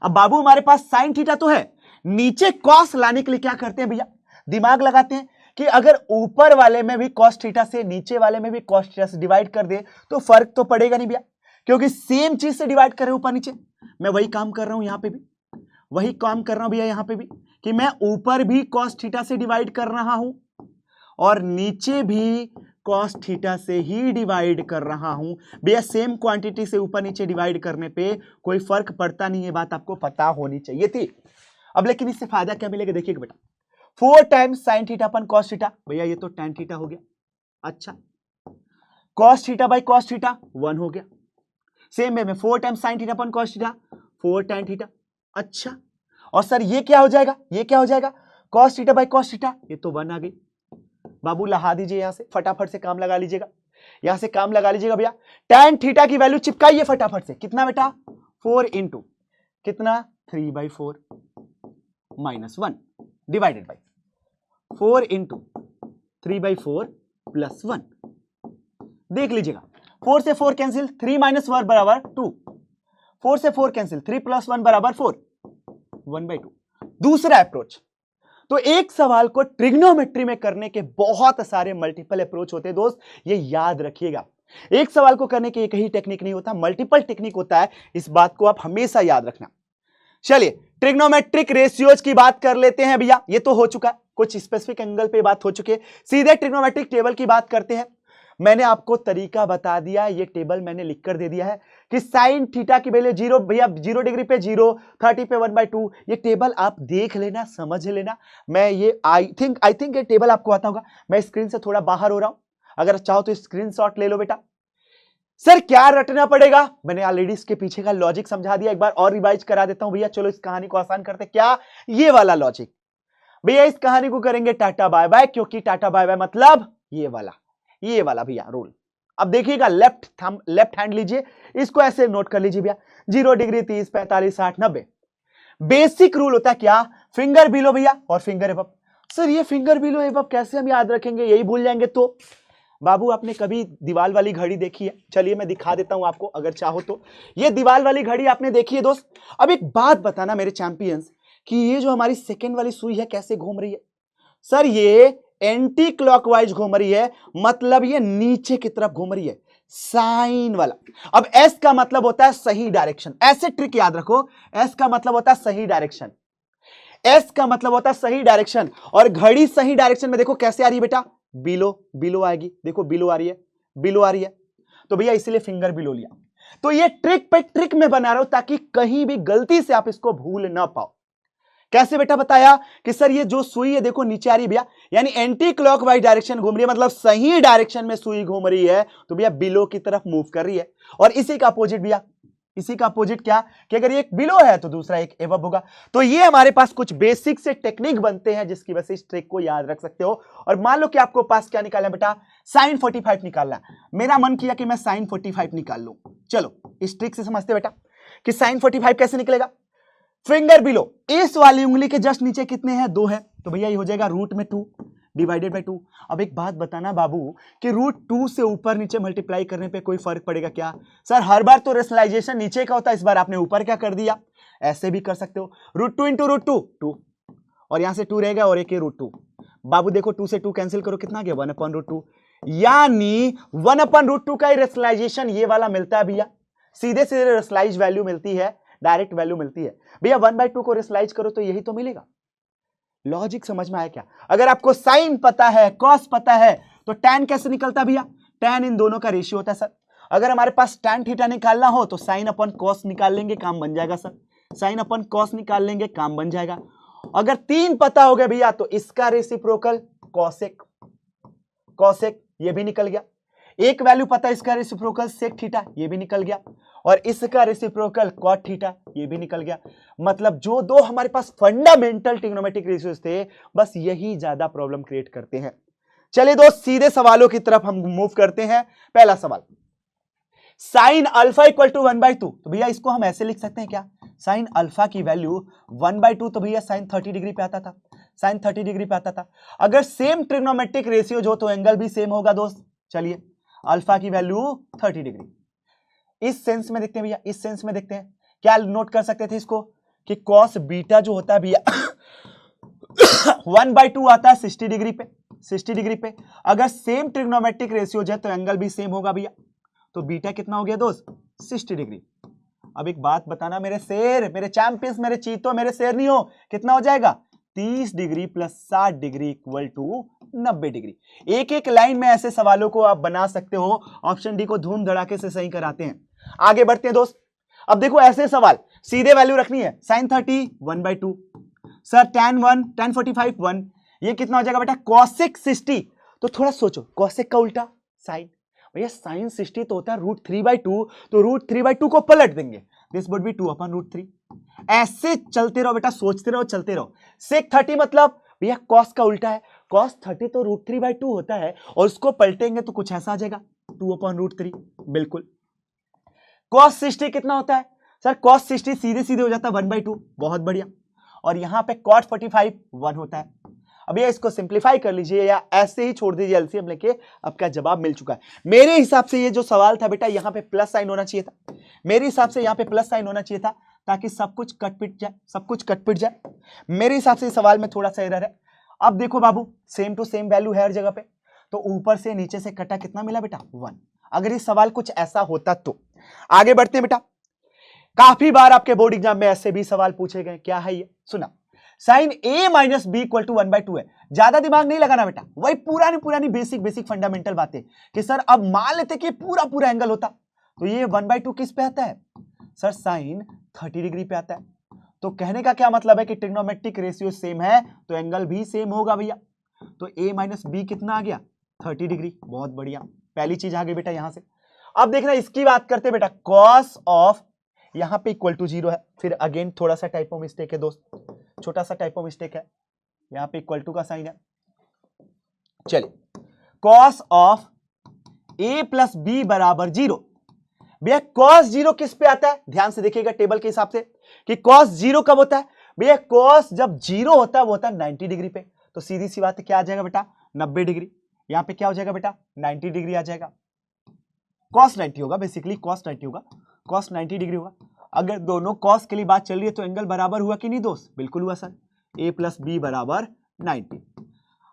Speaker 1: अब बाबू हमारे पास sin थीटा तो है, नीचे cos लाने के लिए क्या करते हैं भैया, दिमाग लगाते हैं कि अगर ऊपर वाले में भी cos थीटा से, नीचे वाले में भी cos थीटा से डिवाइड कर दे तो फर्क तो पड़ेगा नहीं भैया, क्योंकि सेम चीज से डिवाइड कर रहे ऊपर नीचे। मैं वही काम कर रहा हूं, यहां पे भी वही काम कर रहा हूं भैया, यहां पे भी कि मैं ऊपर भी cos थीटा से डिवाइड कर रहा हूं और नीचे भी कॉस थीटा से ही डिवाइड कर रहा हूं भैया। सेम क्वांटिटी से ऊपर नीचे डिवाइड करने पे कोई फर्क पड़ता नहीं है, बात आपको पता होनी चाहिए थी। अब लेकिन इससे फायदा क्या मिलेगा, देखिए बेटा 4 टाइम्स साइन थीटा अपन कॉस थीटा, भैया ये तो tan थीटा हो गया। अच्छा, cos theta by cos theta 1 हो गया। सेम वे में 4 टाइम्स साइन थीटा अपन कॉस थीटा 4 tan थीटा। अच्छा, और सर ये क्या हो जाएगा, ये क्या हो जाएगा, cos theta by cos theta, ये तो 1 आ गई। बाबू लगा दीजिए यहां से, फटाफट से काम लगा लीजिएगा, यहां से काम लगा लीजिएगा भैया। tan थीटा की वैल्यू चिपकाइए फटाफट से, कितना बेटा 4 इंटू कितना 3/4 minus 1 divided by 4 into 3/4 plus 1। देख लीजिएगा 4 से 4 कैंसिल, 3 माइनस 1 बराबर 2, 4 से 4 कैंसिल, 3 प्लस 1 बराबर 4, 1/2। दूसरा अप्रोच, तो एक सवाल को ट्रिग्नोमेट्री में करने के बहुत सारे मल्टीपल अप्रोच होते हैं दोस्त, ये याद रखिएगा। एक सवाल को करने के एक ही टेक्निक नहीं होता, मल्टीपल टेक्निक होता है, इस बात को आप हमेशा याद रखना। चलिए ट्रिग्नोमेट्रिक रेशियोज की बात कर लेते हैं भैया, ये तो हो चुका है, कुछ स्पेसिफिक एंगल पे बात हो चुकी है। सीधे ट्रिग्नोमेट्रिक टेबल की बात करते हैं। मैंने आपको तरीका बता दिया, ये टेबल मैंने लिखकर दे दिया है कि साइन थीटा की वैल्यू 0 भैया, 0 डिग्री पे 0, 30 पे 1/2। ये टेबल आप देख लेना, समझ लेना। मैं ये आई थिंक ये टेबल आपको आता होगा। मैं स्क्रीन से थोड़ा बाहर हो रहा हूं, अगर चाहो तो स्क्रीनशॉट ले लो बेटा। सर क्या रटना पड़ेगा, मैंने ऑलरेडी इसके पीछे का लॉजिक समझा दिया, एक बार और रिवाइज करा देता हूं भैया। चलो इस कहानी को आसान करते, क्या ये वाला लॉजिक भैया, इस कहानी को करेंगे टाटा बाय बाय, क्योंकि टाटा बाय बाय मतलब ये वाला भैया रूल। अब देखिएगा लेफ्ट हैंड लीजिए, इसको ऐसे नोट कर लीजिए भैया, 0 डिग्री 30 45 60 90। बेसिक रूल होता है क्या, फिंगर बिलो भैया और फिंगर एबव। सर ये फिंगर बिलो एबव कैसे हम याद रखेंगे, यही भूल जाएंगे तो। बाबू आपने कभी दीवार वाली घड़ी देखी है, चलिए मैं दिखा देता हूं आपको अगर चाहो तो। ये दीवार वाली घड़ी आपने देखी है दोस्त। अब एक बात बताना मेरे चैंपियंस, कि ये जो हमारी सेकेंड वाली सुई है कैसे घूम रही है। सर ये एंटी क्लॉकवाइज घूम रही है, मतलब ये नीचे की तरफ घूम रही है, साइन वाला। अब एस का मतलब होता है सही डायरेक्शन, ऐसे ट्रिक याद रखो, एस का मतलब होता है सही डायरेक्शन, एस का मतलब होता है सही डायरेक्शन। और घड़ी सही डायरेक्शन में देखो कैसे आ रही है बेटा, बिलो आएगी, देखो बिलो आ रही है, तो भैया इसलिए फिंगर बिलो लिया। तो ये ट्रिक पे ट्रिक में बना रहा हूं ताकि कहीं भी गलती से आप इसको भूल ना पाओ। कैसे बेटा बताया कि सर ये जो सुई है देखो नीचे आ रही है भैया, यानी एंटी क्लॉकवाइज डायरेक्शन घूम रही है, मतलब सही डायरेक्शन में सुई घूम रही है, तो भैया बिलो की तरफ मूव कर रही है। और इसी का अपोजिट भैया, इसी का अपोजिट क्या, कि अगर एक बिलो है तो दूसरा एक एबव होगा। तो ये हमारे पास कुछ बेसिक से टेक्निक बनते हैं जिसकी वजह से इस ट्रिक को याद रख सकते हो। और मान लो कि आपको पास क्या निकालना है बेटा, साइन 45 निकालना है। मेरा मन किया कि मैं साइन 45 निकाल लूं। चलो इस ट्रिक से समझते बेटा कि साइन 45 कैसे निकलेगा। फिंगर बिलो, इस वाली उंगली के जस्ट नीचे कितने हैं, 2 है, तो भैया ये हो जाएगा √2 डिवाइडेड बाई 2। अब एक बात बताना बाबू कि √2 से ऊपर नीचे मल्टीप्लाई करने पे कोई फर्क पड़ेगा क्या। सर हर बार तो रेशनलाइजेशन नीचे का होता है, इस बार आपने ऊपर क्या कर दिया, ऐसे भी कर सकते हो, √2 इंटू √2 2, और यहां से 2 रहेगा और एक √2। बाबू देखो 2 से 2 कैंसिल करो, कितना गया 1/√2, यानी 1/√2 का ही रेशनलाइजेशन ये वाला मिलता है भैया। सीधे सीधे रेशनलाइज वैल्यू मिलती है, डायरेक्ट वैल्यू मिलती है भैया। 1/2 को रेशनलाइज करो तो यही तो मिलेगा। लॉजिक समझ में आया क्या। अगर आपको साइन पता है, कॉस पता है, तो tan कैसे निकलता है भैया, tan इन दोनों का रेशियो होता है सर। अगर हमारे पास tan थीटा निकालना हो तो साइन अपन कॉस निकाल लेंगे, काम बन जाएगा सर। साइन अपन कॉस निकाल लेंगे, काम बन जाएगा। अगर 3 पता हो गया भैया तो इसका रेसिप्रोकल कॉसेक, कॉसेक ये भी निकल गया। एक वैल्यू पता है इसका रेसिप्रोकल सेक थीटा, ये भी निकल गया। और इसका रेसिप्रोकल कॉट थीटा, ये भी निकल गया। मतलब जो दो हमारे पास फंडामेंटल ट्रिग्नोमेट्रिक रेशियोज थे, बस यही ज्यादा प्रॉब्लम क्रिएट करते हैं। चलिए दोस्त सीधे सवालों की तरफ हम मूव करते हैं। पहला सवाल, साइन अल्फा इक्वल टू 1/2, तो भैया इसको हम ऐसे लिख सकते हैं क्या, साइन अल्फा की वैल्यू 1/2, तो भैया साइन 30 डिग्री पे आता था, साइन 30 डिग्री पे आता था। अगर सेम ट्रिग्नोमेट्रिक रेशियोज हो तो एंगल भी सेम होगा दोस्त। चलिए अल्फा की वैल्यू 30 डिग्री, इस सेंस में देखते हैं भैया, इस सेंस में देखते हैं क्या नोट कर सकते थे इसको, कि कॉस बीटा जो होता है भैया 1/2 आता है 60 डिग्री पे, 60 डिग्री पे। अगर सेम ट्रिग्नोमेट्रिक रेशियोज है तो एंगल भी सेम होगा भैया। तो बीटा कितना हो गया दोस्त, 60 डिग्री। अब एक बात बताना मेरे शेर, मेरे चैंपियंस, मेरे चीतो, मेरे शेर नहीं हो, कितना हो जाएगा 30 degree plus 60 degree equal to 90 degree. एक एक लाइन में ऐसे सवालों को आप बना सकते हो। ऑप्शन डी को धूम धड़ाके से सही कराते हैं। आगे बढ़ते हैं दोस्त। अब देखो ऐसे सवाल सीधे वैल्यू रखनी है। sin 30 1/2, सर tan 1 tan 45 1, ये कितना हो जाएगा बेटा cosec 60। तो थोड़ा सोचो cosec का उल्टा sin, भैया sin 60 तो होता है √3/2, तो √3/2 को पलट देंगे, दिस वुड बी 2/√3। ऐसे चलते रहो बेटा, सोचते रहो, चलते रहो। sec 30 मतलब भैया cos का उल्टा है, cos 30 तो √3/2 होता है और उसको पलटेंगे तो कुछ ऐसा आ जाएगा 2/√3। बिल्कुल। cos 60 कितना होता है सर, cos 60 सीधे सीधे हो जाता है 1/2, बहुत बढ़िया। और यहां पे cot 45 1 होता है। अब ये इसको सिंप्लीफाई कर लीजिए या ऐसे ही छोड़ दीजिए एलसीएम लेके, आपका जवाब मिल चुका है। मेरे हिसाब से ये जो सवाल था बेटा, यहां पे प्लस साइन होना चाहिए था। मेरे हिसाब से यहां पे प्लस साइन होना चाहिए था ताकि सब कुछ कट पिट जाए, सब कुछ कट पिट जाए। मेरे हिसाब से इस सवाल में थोड़ा सा एरर है। अब देखो बाबू, सेम टू सेम वैल्यू है हर जगह पे, तो ऊपर से नीचे से कटा कितना मिला बेटा 1। अगर ये सवाल कुछ ऐसा होता तो। आगे बढ़ते हैं बेटा। काफी बार आपके बोर्ड एग्जाम में ऐसे भी सवाल पूछे गए। क्या है ये, सुना, sine a minus B equal to 1/2 है। ज्यादा दिमाग नहीं लगाना बेटा, वही पुरानी पुरानी बेसिक फंडामेंटल बातें कि सर अब मान लेते कि पूरा पूरा एंगल होता तो ये 1/2 किस पे आता है सर, साइन 30 डिग्री पे आता है। तो कहने का क्या मतलब है कि ट्रिग्नोमेट्रिक रेशियो सेम है तो एंगल भी सेम होगा भैया। तो a माइनस बी कितना आ गया 30 डिग्री, बहुत बढ़िया, पहली चीज आ गई बेटा यहां से। अब देखना इसकी बात करते बेटा, कॉस ऑफ यहां पे इक्वल टू 0 है, फिर अगेन थोड़ा सा टाइपो मिस्टेक है दोस्त, छोटा सा टाइपो मिस्टेक है, यहां पे इक्वल टू का साइन है। चलिए, cos of a plus B बराबर 0। भैया कॉस 0 किस पे आता है, ध्यान से देखिएगा टेबल के हिसाब से कि कॉस 0 कब होता है। भैया कॉस जब 0 होता है वो होता है 90 डिग्री पे, तो सीधी सी बात है क्या आ जाएगा बेटा 90 डिग्री। यहां पे क्या हो जाएगा बेटा 90 डिग्री आ जाएगा, cos 90 होगा, बेसिकली cos 90 होगा, cos 90 डिग्री होगा। अगर दोनों cos के लिए बात चल रही है तो एंगल बराबर हुआ कि नहीं दोस्त, बिल्कुल हुआ सर, a प्लस बी बराबर 90।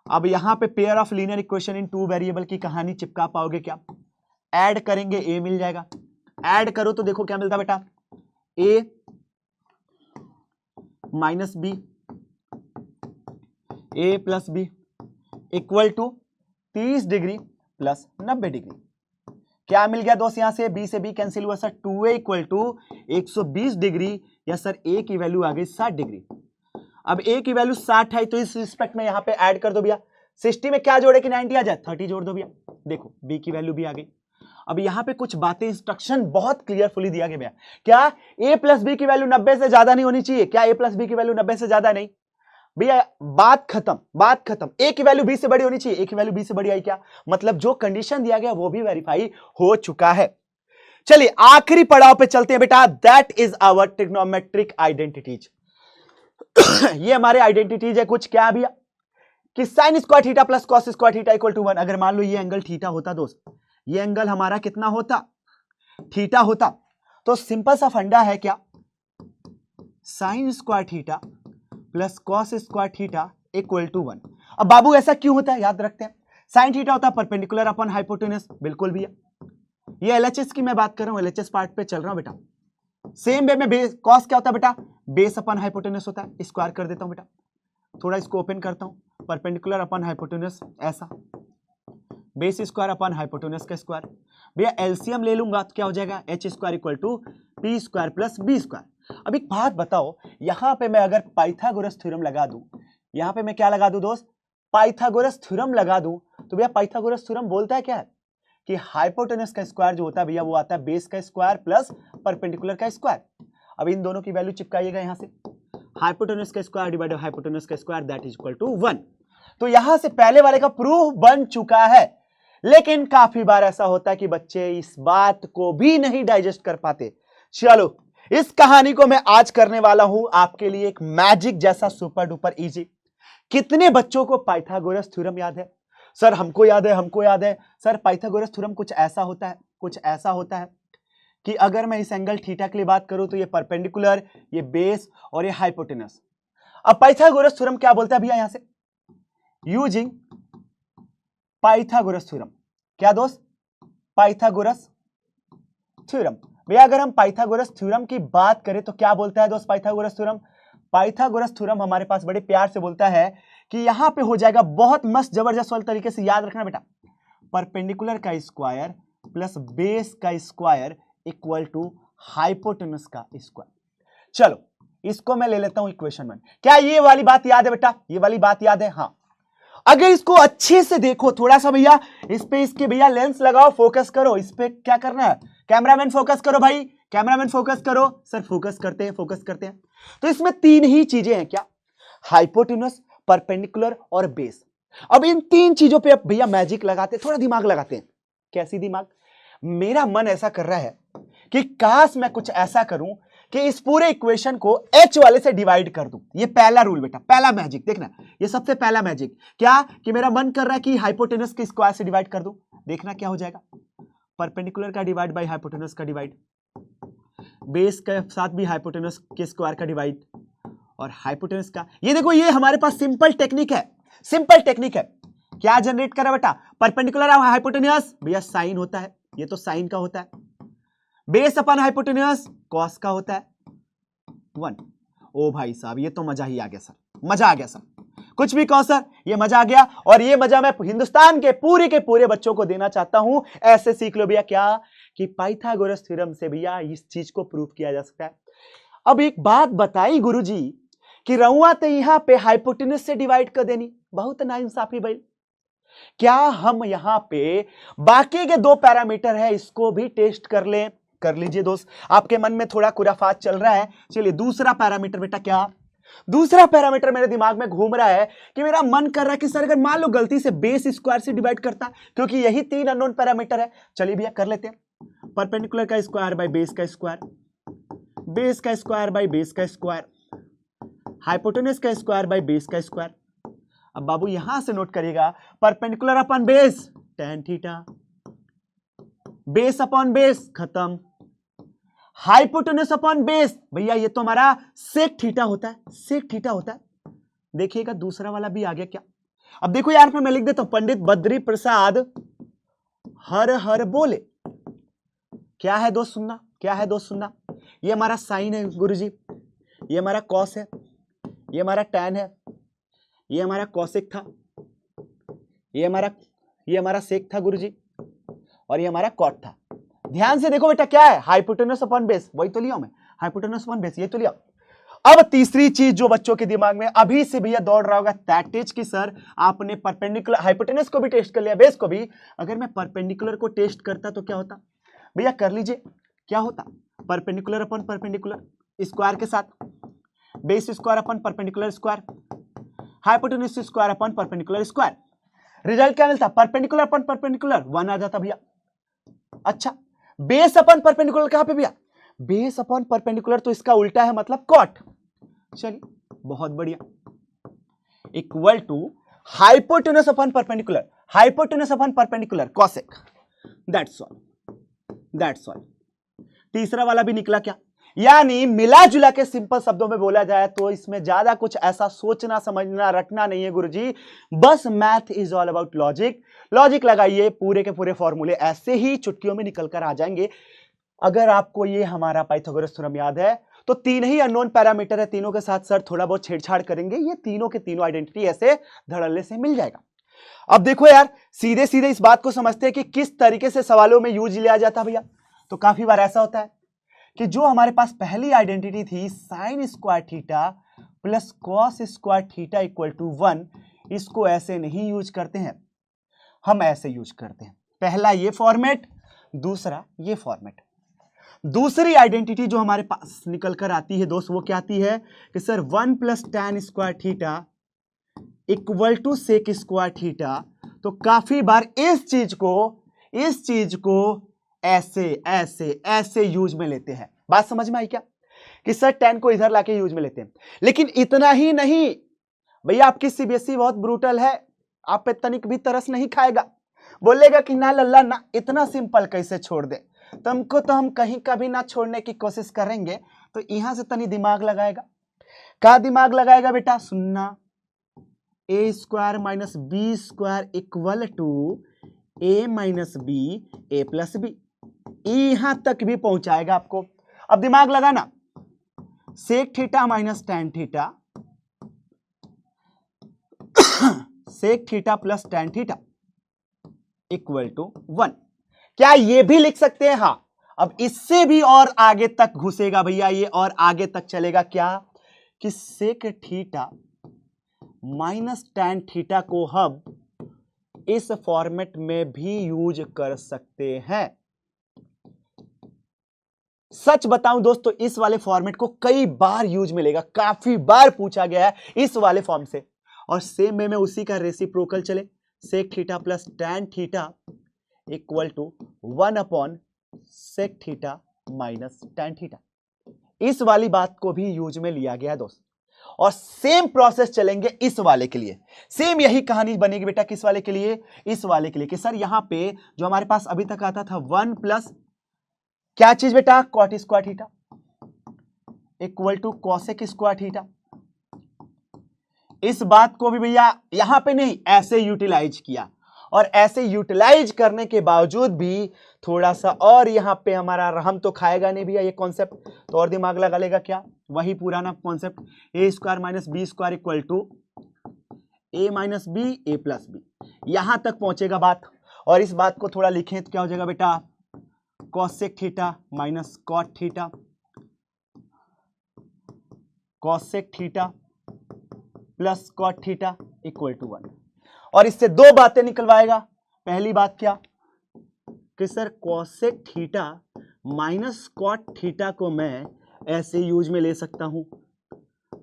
Speaker 1: अब यहां पे pair of linear equation in two variable की कहानी चिपका पाओगे क्या, ऐड करेंगे a मिल जाएगा, ऐड करो तो देखो क्या मिलता बेटा, a minus B, a plus B equal to 30 degree plus 90 degree. क्या मिल गया दोस्त, यहां से b से b कैंसिल हुआ sir, 2a equal to 120 degree, या सर a की वैल्यू आ गई 60 डिग्री। अब a की वैल्यू 60 है तो इस रिस्पेक्ट में यहां पे ऐड कर दो भैया, 60 में क्या जोड़े कि 90 आ जाए, 30 जोड़ दो भैया, देखो b की वैल्यू भी आ गई। अब यहां पे कुछ बातें, इंस्ट्रक्शन बहुत क्लियरफुली दिया गया भैया, क्या a प्लस बी की वैल्यू 90 से ज्यादा नहीं होनी चाहिए, क्या a प्लस बी की वैल्यू 90 से ज्यादा नहीं भैया, बात खत्म, बात खत्म। a की वैल्यू b से बड़ी होनी चाहिए, a की वैल्यू b से बड़ी आई, क्या मतलब जो कंडीशन दिया गया वो भी वेरीफाई हो चुका है। चलिए आखिरी पड़ाव पे चलते हैं बेटा, that is our trigonometric identities. ये हमारे आइडेंटिटीज है कुछ, क्या भैया कि sine square theta plus cos square theta equal to 1। अगर मान लो ये एंगल थीटा होता दोस्त, ये एंगल हमारा कितना होता थीटा होता, तो सिंपल सा फंडा है क्या, sine square theta plus cos square theta equal to 1। अब बाबू ऐसा क्यों होता है, याद रखते हैं, साइन थीटा होता है परपेंडिकुलर अपॉन हाइपोटेनस, बिल्कुल भैया, ये एलएचएस की मैं बात कर रहा हूं, एलएचएस पार्ट पे चल रहा हूं बेटा। सेम वे में बेस कॉस क्या होता है बेटा, बेस अपॉन हाइपोटेनस होता है, स्क्वायर कर देता हूं बेटा, थोड़ा इसको ओपन करता हूं, परपेंडिकुलर अपॉन हाइपोटेनस ऐसा, बेस स्क्वायर अपॉन हाइपोटेनस का स्क्वायर। भैया एलसीएम ले लूंगा तो क्या हो जाएगा, H square equal to P square plus B square. अब एक बात बताओ, यहां पे मैं अगर पाइथागोरस थ्योरम लगा दूं, यहां पे मैं क्या लगा दूं दोस्त, पाइथागोरस थ्योरम लगा दूं, तो भैया पाइथागोरस थ्योरम बोलता है क्या है कि हाइपोटेनस का स्क्वायर जो होता है भैया वो आता है बेस का स्क्वायर प्लस परपेंडिकुलर का स्क्वायर। अब इन दोनों की वैल्यू चिपकाइएगा यहां से, हाइपोटेनस का स्क्वायर डिवाइड बाय हाइपोटेनस का square that is equal to 1। तो यहां से पहले वाले का प्रूफ बन चुका है, लेकिन काफी बार ऐसा होता है कि बच्चे इस बात को भी नहीं डाइजेस्ट कर पाते। चलो इस कहानी को मैं आज करने वाला हूं आपके लिए एक मैजिक जैसा सुपर डुपर इजी। कितने बच्चों को पाइथागोरस थ्योरम याद है, सर हमको याद है, हमको याद है सर। पाइथागोरस थ्योरम कुछ ऐसा होता है, कुछ ऐसा होता है कि अगर मैं इस एंगल थीटा के लिए बात करूं तो ये परपेंडिकुलर, ये बेस और ये हाइपोटेनस। अब पाइथागोरस थ्योरम क्या बोलता है भैया, यहां से यूजिंग पाइथागोरस थ्योरम, क्या दोस्त, पाइथागोरस थ्योरम। भैया अगर हम पाइथागोरस थ्योरम की बात करें तो क्या बोलता है दोस्त पाइथागोरस थ्योरम, पाइथागोरस थ्योरम हमारे पास बड़े प्यार से बोलता है कि यहां पे हो जाएगा बहुत मस्त जबरदस्त वाले तरीके से याद रखना बेटा, परपेंडिकुलर का स्क्वायर प्लस बेस का स्क्वायर इक्वल टू हाइपोटेनस का स्क्वायर। चलो इसको मैं ले लेता हूं इक्वेशन 1। क्या ये वाली बात याद है बेटा? ये वाली बात याद है? हाँ। अगर इसको अच्छे से देखो थोड़ा सा भैया, इस पे इसके भैया लेंस लगाओ, फोकस करो, इस पे क्या करना है, कैमरामैन फोकस करो भाई, कैमरामैन फोकस करो। सर फोकस करते हैं, फोकस करते हैं। तो इसमें तीन ही चीजें हैं, क्या? हाइपोटेनस, परपेंडिकुलर और बेस। अब इन तीन चीजों पे भैया मैजिक लगाते हैं, थोड़ा दिमाग लगाते हैं। कैसी दिमाग? मेरा मन ऐसा कर रहा है कि काश मैं कुछ ऐसा करूं कि इस पूरे इक्वेशन को h वाले से डिवाइड कर दूं। ये पहला रूल बेटा, पहला मैजिक देखना, ये सबसे पहला मैजिक क्या कि मेरा मन कर रहा है कि हाइपोटेनस के स्क्वायर से डिवाइड कर दूं। देखना क्या हो जाएगा, परपेंडिकुलर का डिवाइड बाय हाइपोटेनस का डिवाइड, बेस के साथ भी हाइपोटेनस के स्क्वायर का डिवाइड और हाइपोटेनस का। ये देखो ये हमारे पास सिंपल टेक्निक है, सिंपल टेक्निक है। क्या जनरेट करा बेटा? परपेंडिकुलर और हाइपोटेनस भैया साइन होता है, ये तो साइन का होता है। बेस अपन हाइपोटेनस कॉस का होता है 1। ओ भाई साहब ये तो मजा ही आ गया सर, मजा आ गया सर, कुछ भी कहो सर, ये मजा आ गया। और ये मजा मैं हिंदुस्तान के पूरे बच्चों को देना चाहता हूं। ऐसे सीख लो भैया क्या कि पाइथागोरस थ्योरम से भैया इस चीज को प्रूव किया जा सकता है। अब एक बात बताई गुरुजी कि रहुआ तो यहां पे हाइपोटेनस से डिवाइड कर देनी, बहुत नाइंसाफी भाई। क्या हम यहां पे बाकी के दो पैरामीटर है इसको भी टेस्ट कर लें? कर लीजिए दोस्त, आपके मन में थोड़ा खुराफात चल रहा है। चलिए दूसरा पैरामीटर बेटा, क्या दूसरा पैरामीटर मेरे दिमाग में घूम रहा है कि मेरा मन कर रहा है कि सर अगर मान लो गलती से बेस स्क्वायर से डिवाइड करता, क्योंकि यही तीन अननोन पैरामीटर है। चलिए भैया कर लेते हैं, परपेंडिकुलर का स्क्वायर बाय बेस का स्क्वायर, बेस का स्क्वायर बाय बेस का स्क्वायर, हाइपोटेनस का स्क्वायर बाय बेस का स्क्वायर। अब बाबू यहां से नोट करिएगा, perpendicular upon base tan theta, base upon base खत्म, हाइपोटेनस अपॉन बेस भैया ये तो हमारा सेक थीटा होता है, सेक थीटा होता है। देखिएगा दूसरा वाला भी आ गया क्या? अब देखो यार मैं लिख देता हूं, पंडित बद्री प्रसाद हर हर बोले। क्या है दोस्त सुनना, क्या है दोस्त सुनना, ये हमारा साइन है गुरुजी, ये हमारा कॉस है, ये हमारा टैन है, ये हमारा कॉसेक था, ये हमारा सेक था गुरुजी, और ये हमारा कॉट था। ध्यान से देखो बेटा क्या है, हाइपोटेनस अपॉन बेस, वही तो लिया मैं, हाइपोटेनस अपॉन बेस ये तो लिया। अब तीसरी चीज जो बच्चों के दिमाग में अभी से भैया दौड़ रहा होगा, दैट इज कि सर आपने परपेंडिकुलर हाइपोटेनस को भी टेस्ट कर लिया, बेस को भी। अगर मैं परपेंडिकुलर को टेस्ट करता तो क्या होता? भैया कर लीजिए, क्या होता? परपेंडिकुलर अपॉन परपेंडिकुलर स्क्वायर के साथ, base square upon perpendicular square, hypotenuse square upon perpendicular square. Result क्या मिलता? परपेंडिकुलर अपॉन परपेंडिकुलर 1 आ जाता भैया। अच्छा बेस अपॉन परपेंडिकुलर कहां पे भैया? बेस अपॉन परपेंडिकुलर तो इसका उल्टा है, मतलब कॉट। चलिए बहुत बढ़िया, equal to hypotenuse upon perpendicular, hypotenuse upon perpendicular cosec. That's all, that's all. तीसरा वाला भी निकला क्या? यानी मिला जुला के सिंपल शब्दों में बोला जाए तो इसमें ज्यादा कुछ ऐसा सोचना समझना रटना नहीं है गुरुजी, बस math is all about logic. Logic लगाइए, पूरे के पूरे फॉर्मूले ऐसे ही चुटकियों में निकल कर आ जाएंगे। अगर आपको ये हमारा पाइथागोरस थ्योरम याद है तो तीन ही अननोन पैरामीटर है, तीनों के साथ सर थोड़ा बहुत छेड़छाड़ करेंगे, ये तीनों के तीनों आइडेंटिटी ऐसे धड़ल्ले से मिल जाएगा। अब देखो यार सीधे सीधे इस बात को समझते हैं कि किस तरीके से सवालों में यूज लिया जाता भैया। तो काफी बार ऐसा होता है कि जो हमारे पास पहली आइडेंटिटी थी sine square theta plus cos square theta equal to 1, इसको ऐसे नहीं यूज करते हैं, हम ऐसे यूज करते हैं। पहला ये फॉर्मेट, दूसरा ये फॉर्मेट। दूसरी आइडेंटिटी जो हमारे पास निकल कर आती है दोस्त वो क्या आती है कि sir 1 plus tan square theta equal to sec square theta. तो काफी बार इस चीज को ऐसे ऐसे ऐसे यूज में लेते हैं। बात समझ में आई क्या कि सर टैन को इधर लाके यूज में लेते हैं। लेकिन इतना ही नहीं भैया, आपकी सीबीएसई बहुत ब्रूटल है, आप पे तनिक भी तरस नहीं खाएगा, बोलेगा कि ना लल्ला ना, इतना सिंपल कैसे छोड़ दे, तुमको तो हम कहीं कभी ना छोड़ने की कोशिश करेंगे। तो यहां से तनी दिमाग लगाएगा। क्या दिमाग लगाएगा बेटा? सुनना, A square minus B square equal to A minus B A plus B, यहां तक भी पहुंचाएगा आपको। अब दिमाग लगाना, sec theta minus tan theta, sec theta plus tan theta equal to 1। क्या ये भी लिख सकते हैं? हां। अब इससे भी और आगे तक घुसेगा भैया, ये और आगे तक चलेगा। क्या कि sec theta minus tan theta को हम इस फॉर्मेट में भी यूज कर सकते हैं। सच बताऊं दोस्तों, इस वाले फॉर्मेट को कई बार यूज मिलेगा, काफी बार पूछा गया है इस वाले फॉर्म से। और सेम में उसी का रेसिप्रोकल चले, sec theta plus tan theta equal to 1 upon sec theta minus tan theta. इस वाली बात को भी यूज में लिया गया है दोस्त। और सेम प्रोसेस चलेंगे इस वाले के लिए, सेम यही कहानी बनेगी बेटा। किस वाले के लिए? इस वाले के लिए कि सर यहां पे जो हमारे पास अभी तक आता था 1 प्लस क्या चीज बेटा? Cot square theta equal to cosec square theta. इस बात को भी भैया यहां पे नहीं, ऐसे यूटिलाइज किया। और ऐसे यूटिलाइज करने के बावजूद भी थोड़ा सा और यहां पे हमारा रहम तो खाएगा नहीं भैया ये कॉन्सेप्ट, तो और दिमाग लगा लेगा। क्या? वही पुराना concept, A square minus B square equal to A minus B A plus B. यहां तक पहुंचेगा बात। और इस बात को थोड़ा लिखें तो क्या हो जाएगा बेटा? Cosec theta minus cot theta, cosec theta plus cot theta equal to 1। और इससे दो बातें निकलवाएगा। पहली बात क्या कि sir cosec theta minus cot theta को मैं ऐसे यूज में ले सकता हूं,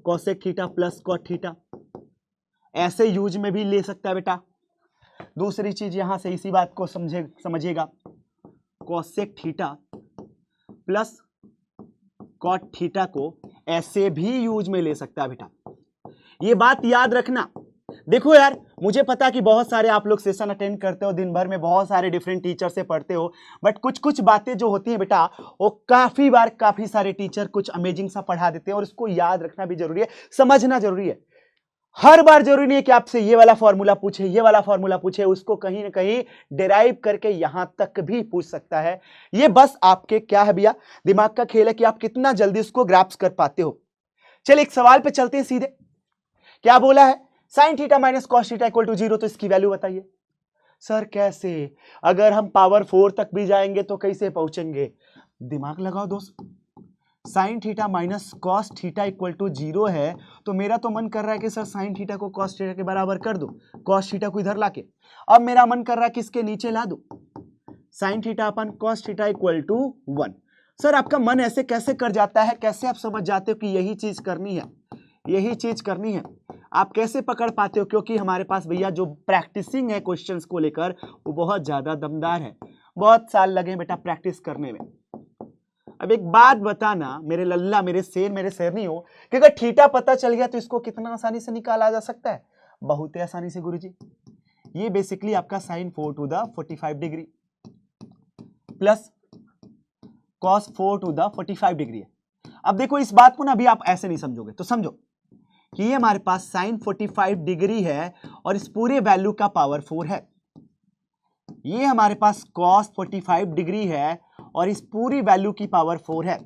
Speaker 1: cosec theta plus cot theta ऐसे यूज में भी ले सकता है बेटा। दूसरी चीज यहां से इसी बात को समझिएगा, cosec theta plus cot theta को ऐसे भी यूज में ले सकता है बेटा। ये बात याद रखना। देखो यार, मुझे पता कि बहुत सारे आप लोग सेशन अटेंड करते हो, दिन भर में बहुत सारे डिफरेंट टीचर से पढ़ते हो, बट कुछ कुछ बातें जो होती हैं बेटा वो काफी बार काफी सारे टीचर कुछ अमेजिंग सा पढ़ा देते हैं, और इसको याद रखना भी जरूरी है, समझना जरूरी है। हर बार जरूरी नहीं है कि आपसे ये वाला फॉर्मूला पूछे, ये वाला फॉर्मूला पूछे, उसको कहीं ना कहीं डिराइव करके यहां तक भी पूछ सकता है। ये बस आपके क्या है भैया, दिमाग का खेल है कि आप कितना जल्दी उसको ग्रैप्स कर पाते हो। चलिए एक सवाल पे चलते हैं सीधे। क्या बोला है? Sine theta minus cos theta equal to 0, तो इसकी वैल्यू बताइए। सर कैसे? अगर हम पावर 4 तक भी जाएंगे तो कैसे पहुंचेंगे? दिमाग लगाओ दोस्त। Sine theta minus cos theta equal to 0 है, तो मेरा तो मन कर रहा है कि सर साइन थीटा को कॉस थीटा के बराबर कर दो, कॉस थीटा को इधर लाके। अब मेरा मन कर रहा है कि इसके नीचे ला दो साइन थीटा अपन cos theta equal to 1। Sir आपका मन ऐसे कैसे कर जाता है? कैसे आप समझ जाते हो कि यही चीज करनी है, यही चीज करनी है? आप कैसे पकड़ पाते हो? क्योंकि हमारे पास भैया जो प्रैक्टिसिंग है क्वेश्चंस को लेकर वो बहुत ज्यादा दमदार है। बहुत साल लगे बेटा प्रैक्टिस करने में। अब एक बात बताना मेरे लल्ला, मेरे शेर नहीं हो कि अगर थीटा पता चल गया तो इसको कितना आसानी से निकाला जा सकता है? बहुत ही आसानी से गुरुजी। ये बेसिकली आपका sine 4 to the 45 degree plus cos 4 to the 45 degree है। अब देखो इस बात को ना अभी आप ऐसे नहीं समझोगे, तो समझो कि ये हमारे पास साइन 45 डिग्री है और इस पूरे वैल्यू का पावर 4 है। ये हमारे पास कॉस 45 डिग्री है और इस पूरी वैल्यू की पावर 4 है।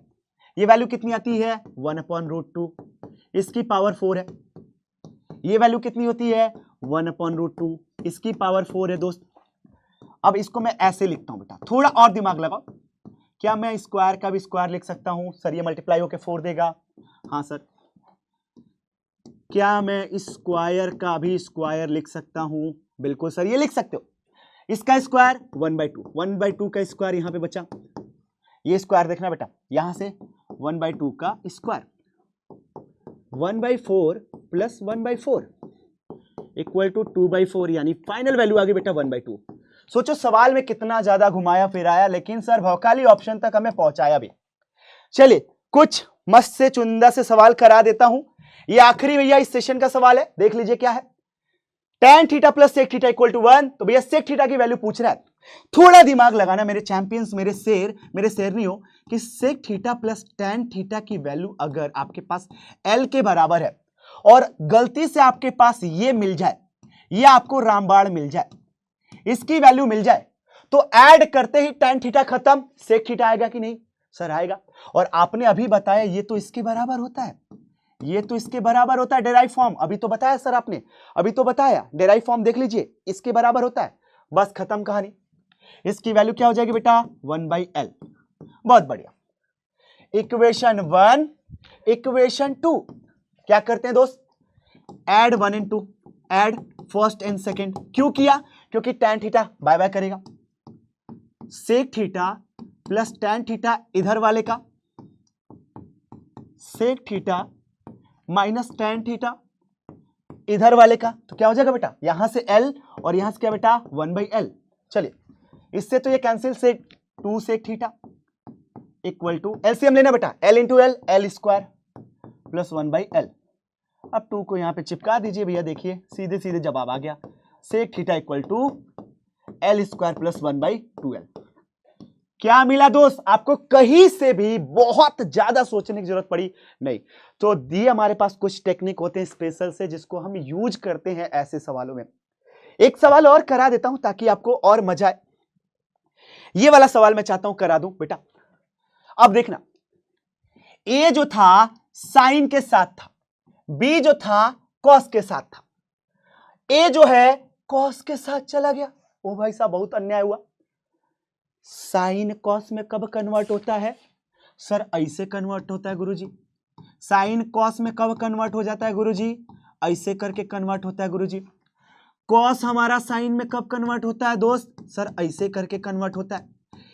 Speaker 1: ये वैल्यू कितनी आती है? 1/√2। इसकी पावर 4 है। ये वैल्यू कितनी होती है? 1/√2। इसकी पावर 4 है दोस्त। अब इसको मैं ऐसे लिखता हूं बेटा, थोड़ा और दिमाग लगाओ। क्या मैं स्क्वायर का भी स्क्वायर लिख सकता हूं? सर ये मल्टीप्लाई होकर 4 देगा। हाँ सर। क्या मैं स्क्वायर का भी स्क्वायर लिख सकता हूं? बिल्कुल सर, ये लिख सकते हो। इसका स्क्वायर 1/2, 1/2 का स्क्वायर यहां पे बचा। ये स्क्वायर देखना बेटा, यहां से 1/2 का स्क्वायर 1/4 प्लस 1/4 इक्वल टू 2/4, यानी फाइनल वैल्यू आ गई बेटा 1/2। सोचो सवाल में कितना ज्यादा घुमाया फिराया, लेकिन सर भौकाली ऑप्शन तक हमें पहुंचाया भी। चलिए कुछ मस्त से चुनिंदा से सवाल करा देता हूं। ये आखिरी भैया इस सेशन का सवाल है, देख लीजिए क्या है। tan theta plus sec theta equal to 1, तो भैया सेक थीटा की वैल्यू पूछ रहा है। थोड़ा दिमाग लगाना मेरे चैंपियंस, मेरे शेर नहीं हो, कि sec theta plus tan theta की वैल्यू अगर आपके पास L के बराबर है और गलती से आपके पास ये मिल जाए, ये आपको रामबाण मिल जाए, इसकी वैल्यू मिल जाए, तो ऐड करते ही tan थीटा खत्म, सेक थीटा आएगा कि नहीं? सर आएगा। और आपने अभी बताया ये तो इसके बराबर होता है, ये तो इसके बराबर होता है डेराइव फॉर्म, अभी तो बताया सर आपने, अभी तो बताया डेराइव फॉर्म देख लीजिए, इसके बराबर होता है। बस खत्म कहानी। इसकी वैल्यू क्या हो जाएगी बेटा 1/L। बहुत बढ़िया। इक्वेशन 1 इक्वेशन 2 क्या करते हैं दोस्त, add 1 and 2, add first and second. क्यों किया, क्योंकि tan थीटा बाय बाय करेगा, sec theta plus tan theta इधर वाले का, sec theta minus tan theta इधर वाले का, तो क्या हो जाएगा बेटा, यहां से L और यहां से क्या बेटा 1/L। चलिए इससे तो ये cancel, sec 2 sec theta equal to LCM लेना बेटा, L into L, L square plus 1/L। अब 2 को यहां पे चिपका दीजिए भैया, देखिए सीधे सीधे जवाब आ गया, sec theta equal to L square plus 1/2L। क्या मिला दोस्त आपको, कहीं से भी बहुत ज्यादा सोचने की जरूरत पड़ी नहीं। तो दिए हमारे पास कुछ टेक्निक होते हैं स्पेशल से, जिसको हम यूज करते हैं ऐसे सवालों में। एक सवाल और करा देता हूं ताकि आपको और मजा आए। ये वाला सवाल मैं चाहता हूं करा दूं बेटा। अब देखना, ए जो था साइन के साथ था, बी जो था कॉस के साथ था, ए जो है कॉस के साथ चला गया। ओ भाई साहब बहुत अन्याय हुआ। साइन कॉस में कब कन्वर्ट होता है सर, ऐसे कन्वर्ट होता है गुरुजी। साइन कॉस में कब कन्वर्ट हो जाता है गुरुजी, ऐसे करके कन्वर्ट होता है गुरुजी। कॉस हमारा साइन में कब कन्वर्ट होता है दोस्त, सर ऐसे करके कन्वर्ट होता है।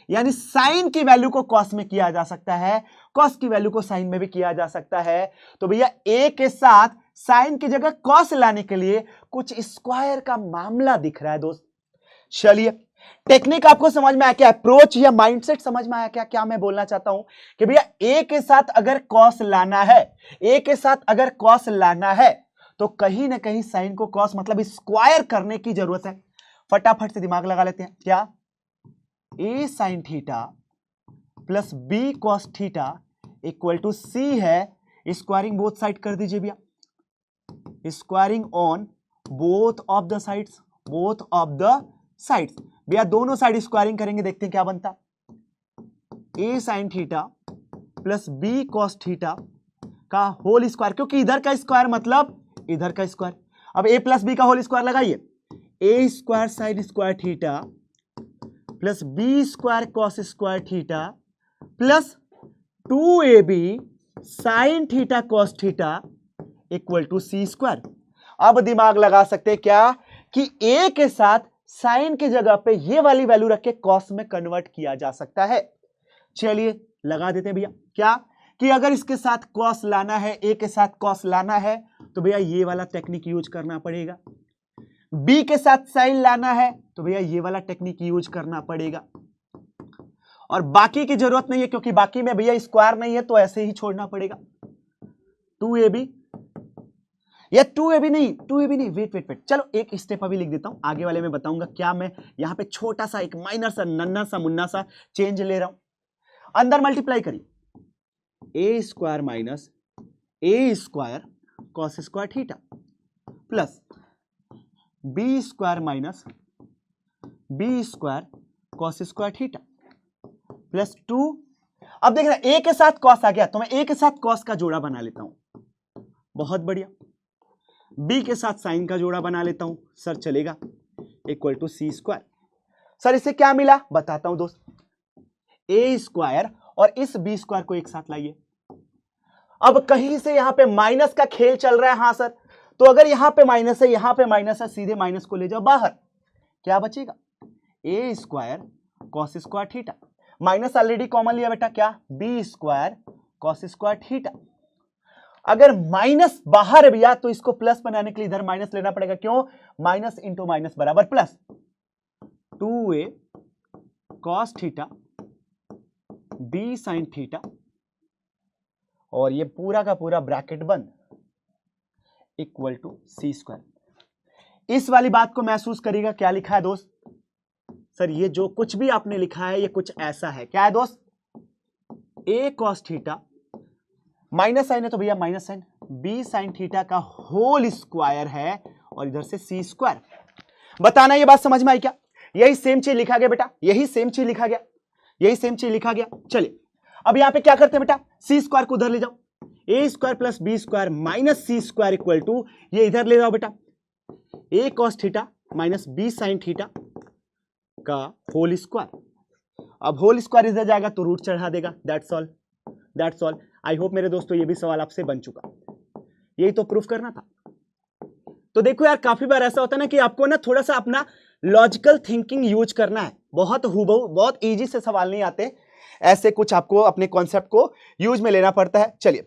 Speaker 1: यानी साइन की वैल्यू को कॉस में किया जा सकता है, कॉस की वैल्यू को साइन में भी किया जा सकता है। तो भैया ए के साथ साइन की जगह कॉस लाने के लिए कुछ स्क्वायर का मामला दिख रहा है दोस्त। चलिए टेक्निक आपको समझ में आया क्या, अप्रोच या माइंडसेट समझ में आया क्या, क्या मैं बोलना चाहता हूं कि भैया ए के साथ अगर कॉस लाना है, ए के साथ अगर कॉस लाना है तो कहीं ना कहीं साइन को कॉस मतलब स्क्वायर करने की जरूरत है। फटाफट से दिमाग लगा लेते हैं, क्या A sine theta plus B cos theta equal to C है, स्क्वायरिंग बोथ साइड कर दीजिए भैया, squaring on both of the sides, both of the sides भैया दोनों साइड स्क्वायरिंग करेंगे, देखते हैं क्या बनता। A sine theta plus B cos theta का होल स्क्वायर, क्योंकि इधर का स्क्वायर मतलब इधर का स्क्वायर। अब ए प्लस बी का होल स्क्वायर लगाइए, A square sine square theta plus B square cos square theta plus 2ab sine theta cos theta equal to C square. अब दिमाग लगा सकते हैं क्या कि ए के साथ साइन की जगह पे ये वाली वैल्यू रख के कॉस में कन्वर्ट किया जा सकता है। चलिए लगा देते हैं भैया, क्या कि अगर इसके साथ कॉस लाना है, ए के साथ कॉस लाना है तो भैया ये वाला टेक्निक यूज करना पड़ेगा। बी के साथ साइन लाना है तो भैया ये वाला टेक्निक यूज करना पड़ेगा। और बाकी की जरूरत नहीं है क्योंकि बाकी में भैया स्क्वायर नहीं है तो ऐसे ही छोड़ना पड़ेगा। 2ab या 2ab नहीं, वेट, चलो एक स्टेप अभी लिख देता हूं, आगे वाले में बताऊंगा क्या मैं यहां पे छोटा सा एक माइनर सा नन्ना सा मुन्ना सा चेंज ले रहा हूं। अंदर मल्टीप्लाई करिए, A square minus A square cos square theta plus B square minus B square cos square theta plus 2। अब देखना ए के साथ कॉस आ गया तो मैं ए के साथ कॉस का जोड़ा बना लेता हूं, बहुत बढ़िया। बी के साथ साइन का जोड़ा बना लेता हूं, सर चलेगा, equal to C square. Sir इससे क्या मिला बताता हूं दोस्त, ए स्क्वायर और इस बी स्क्वायर को एक साथ लाइए। अब कहीं से यहां पे माइनस का खेल चल रहा है, हां सर, तो अगर यहां पे माइनस है यहां पे माइनस है, सीधे माइनस को ले जाओ बाहर, क्या बचेगा A square cos square theta, minus already common लिया बेटा, क्या B square cos square theta. अगर माइनस बाहर है भैया तो इसको प्लस बनाने के लिए इधर माइनस लेना पड़ेगा, क्यों, माइनस इंटू माइनस बराबर plus, 2a cos theta B sine theta और ये पूरा का पूरा ब्रैकेट बंद इक्वल टू सी स्क्वायर। इस वाली बात को महसूस करिएगा, क्या लिखा है दोस्त, सर ये जो कुछ भी आपने लिखा है ये कुछ ऐसा है, क्या है दोस्त, A cos theta minus sine है तो भैया minus sine, B sine theta का होल स्क्वायर है और इधर से सी स्क्वायर। बताना ये बात समझ में आई क्या, यही सेम चीज लिखा गया बेटा, यही सेम चीज लिखा गया, यही सेम चीज लिखा गया। चलिए अब यहाँ पे क्या करते हैं बेटा, सी स्क्वायर को उधर ले जाओ, A square plus B square minus C square equal to, ये इधर ले जाओ बेटा, A cos theta minus B sine theta का होल स्क्वायर। अब होल स्क्वायर इधर जाएगा तो रूट चढ़ा देगा, that's all, that's all. I hope मेरे दोस्तों ये भी सवाल आपसे बन चुका, यही तो प्रूफ करना था। तो देखो यार, काफी बार ऐसा होता है ना कि आपको ना थोड़ा सा अपना लॉजिकल थिंकिंग यूज करना है, बहुत हुबहू बहुत इजी से सवाल नहीं आते, ऐसे कुछ आपको अपने कॉन्सेप्ट को यूज में लेना पड़ता है। चलिए,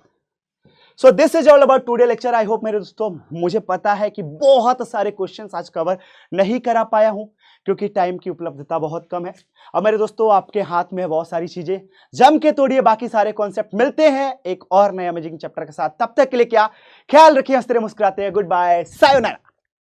Speaker 1: so this is all about today lecture. I hope मेरे दोस्तों, मुझे पता है कि बहुत सारे क्वेश्चंस आज कवर नहीं करा पाया हूं क्योंकि टाइम की उपलब्धता बहुत कम है। अब मेरे दोस्तों, आपके हाथ में है बहुत सारी चीजें, जम के तोड़िए बाकी सारे कॉन्सेप्ट। मिलते हैं एक और नए अमेजिंग चैप्टर के साथ, तब तक के लिए क्या ख्याल रखिए, हंसते मुस्कुराते हैं, गुड बाय, सायोनारा।